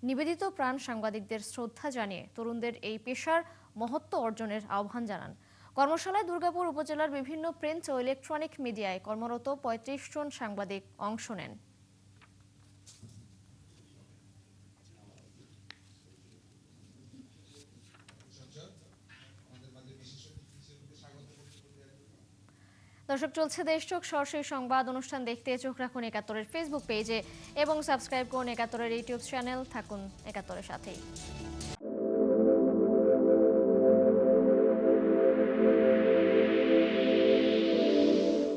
Speaker 1: নিবেদিত প্রাণ সাংবাদিকদের শ্রদ্ধা জানিয়ে তরুণদের এই পেশার মহত্ব অর্জনের আহ্বান জানান। কর্মশালায় দুর্গাপুর উপজেলার বিভিন্ন প্রিন্ট ও ইলেকট্রনিক মিডিয়ায় কর্মরত ৩৫ জন সাংবাদিক অংশ নেন। দর্শক, চলছে দেশচোখ সরাসরি সংবাদ অনুষ্ঠান দেখতে চোখ রাখুন ৭১-এর ফেসবুক পেজে এবং সাবস্ক্রাইব করুন ৭১-এর ইউটিউব চ্যানেল। থাকুন ৭১-এর সাথেই।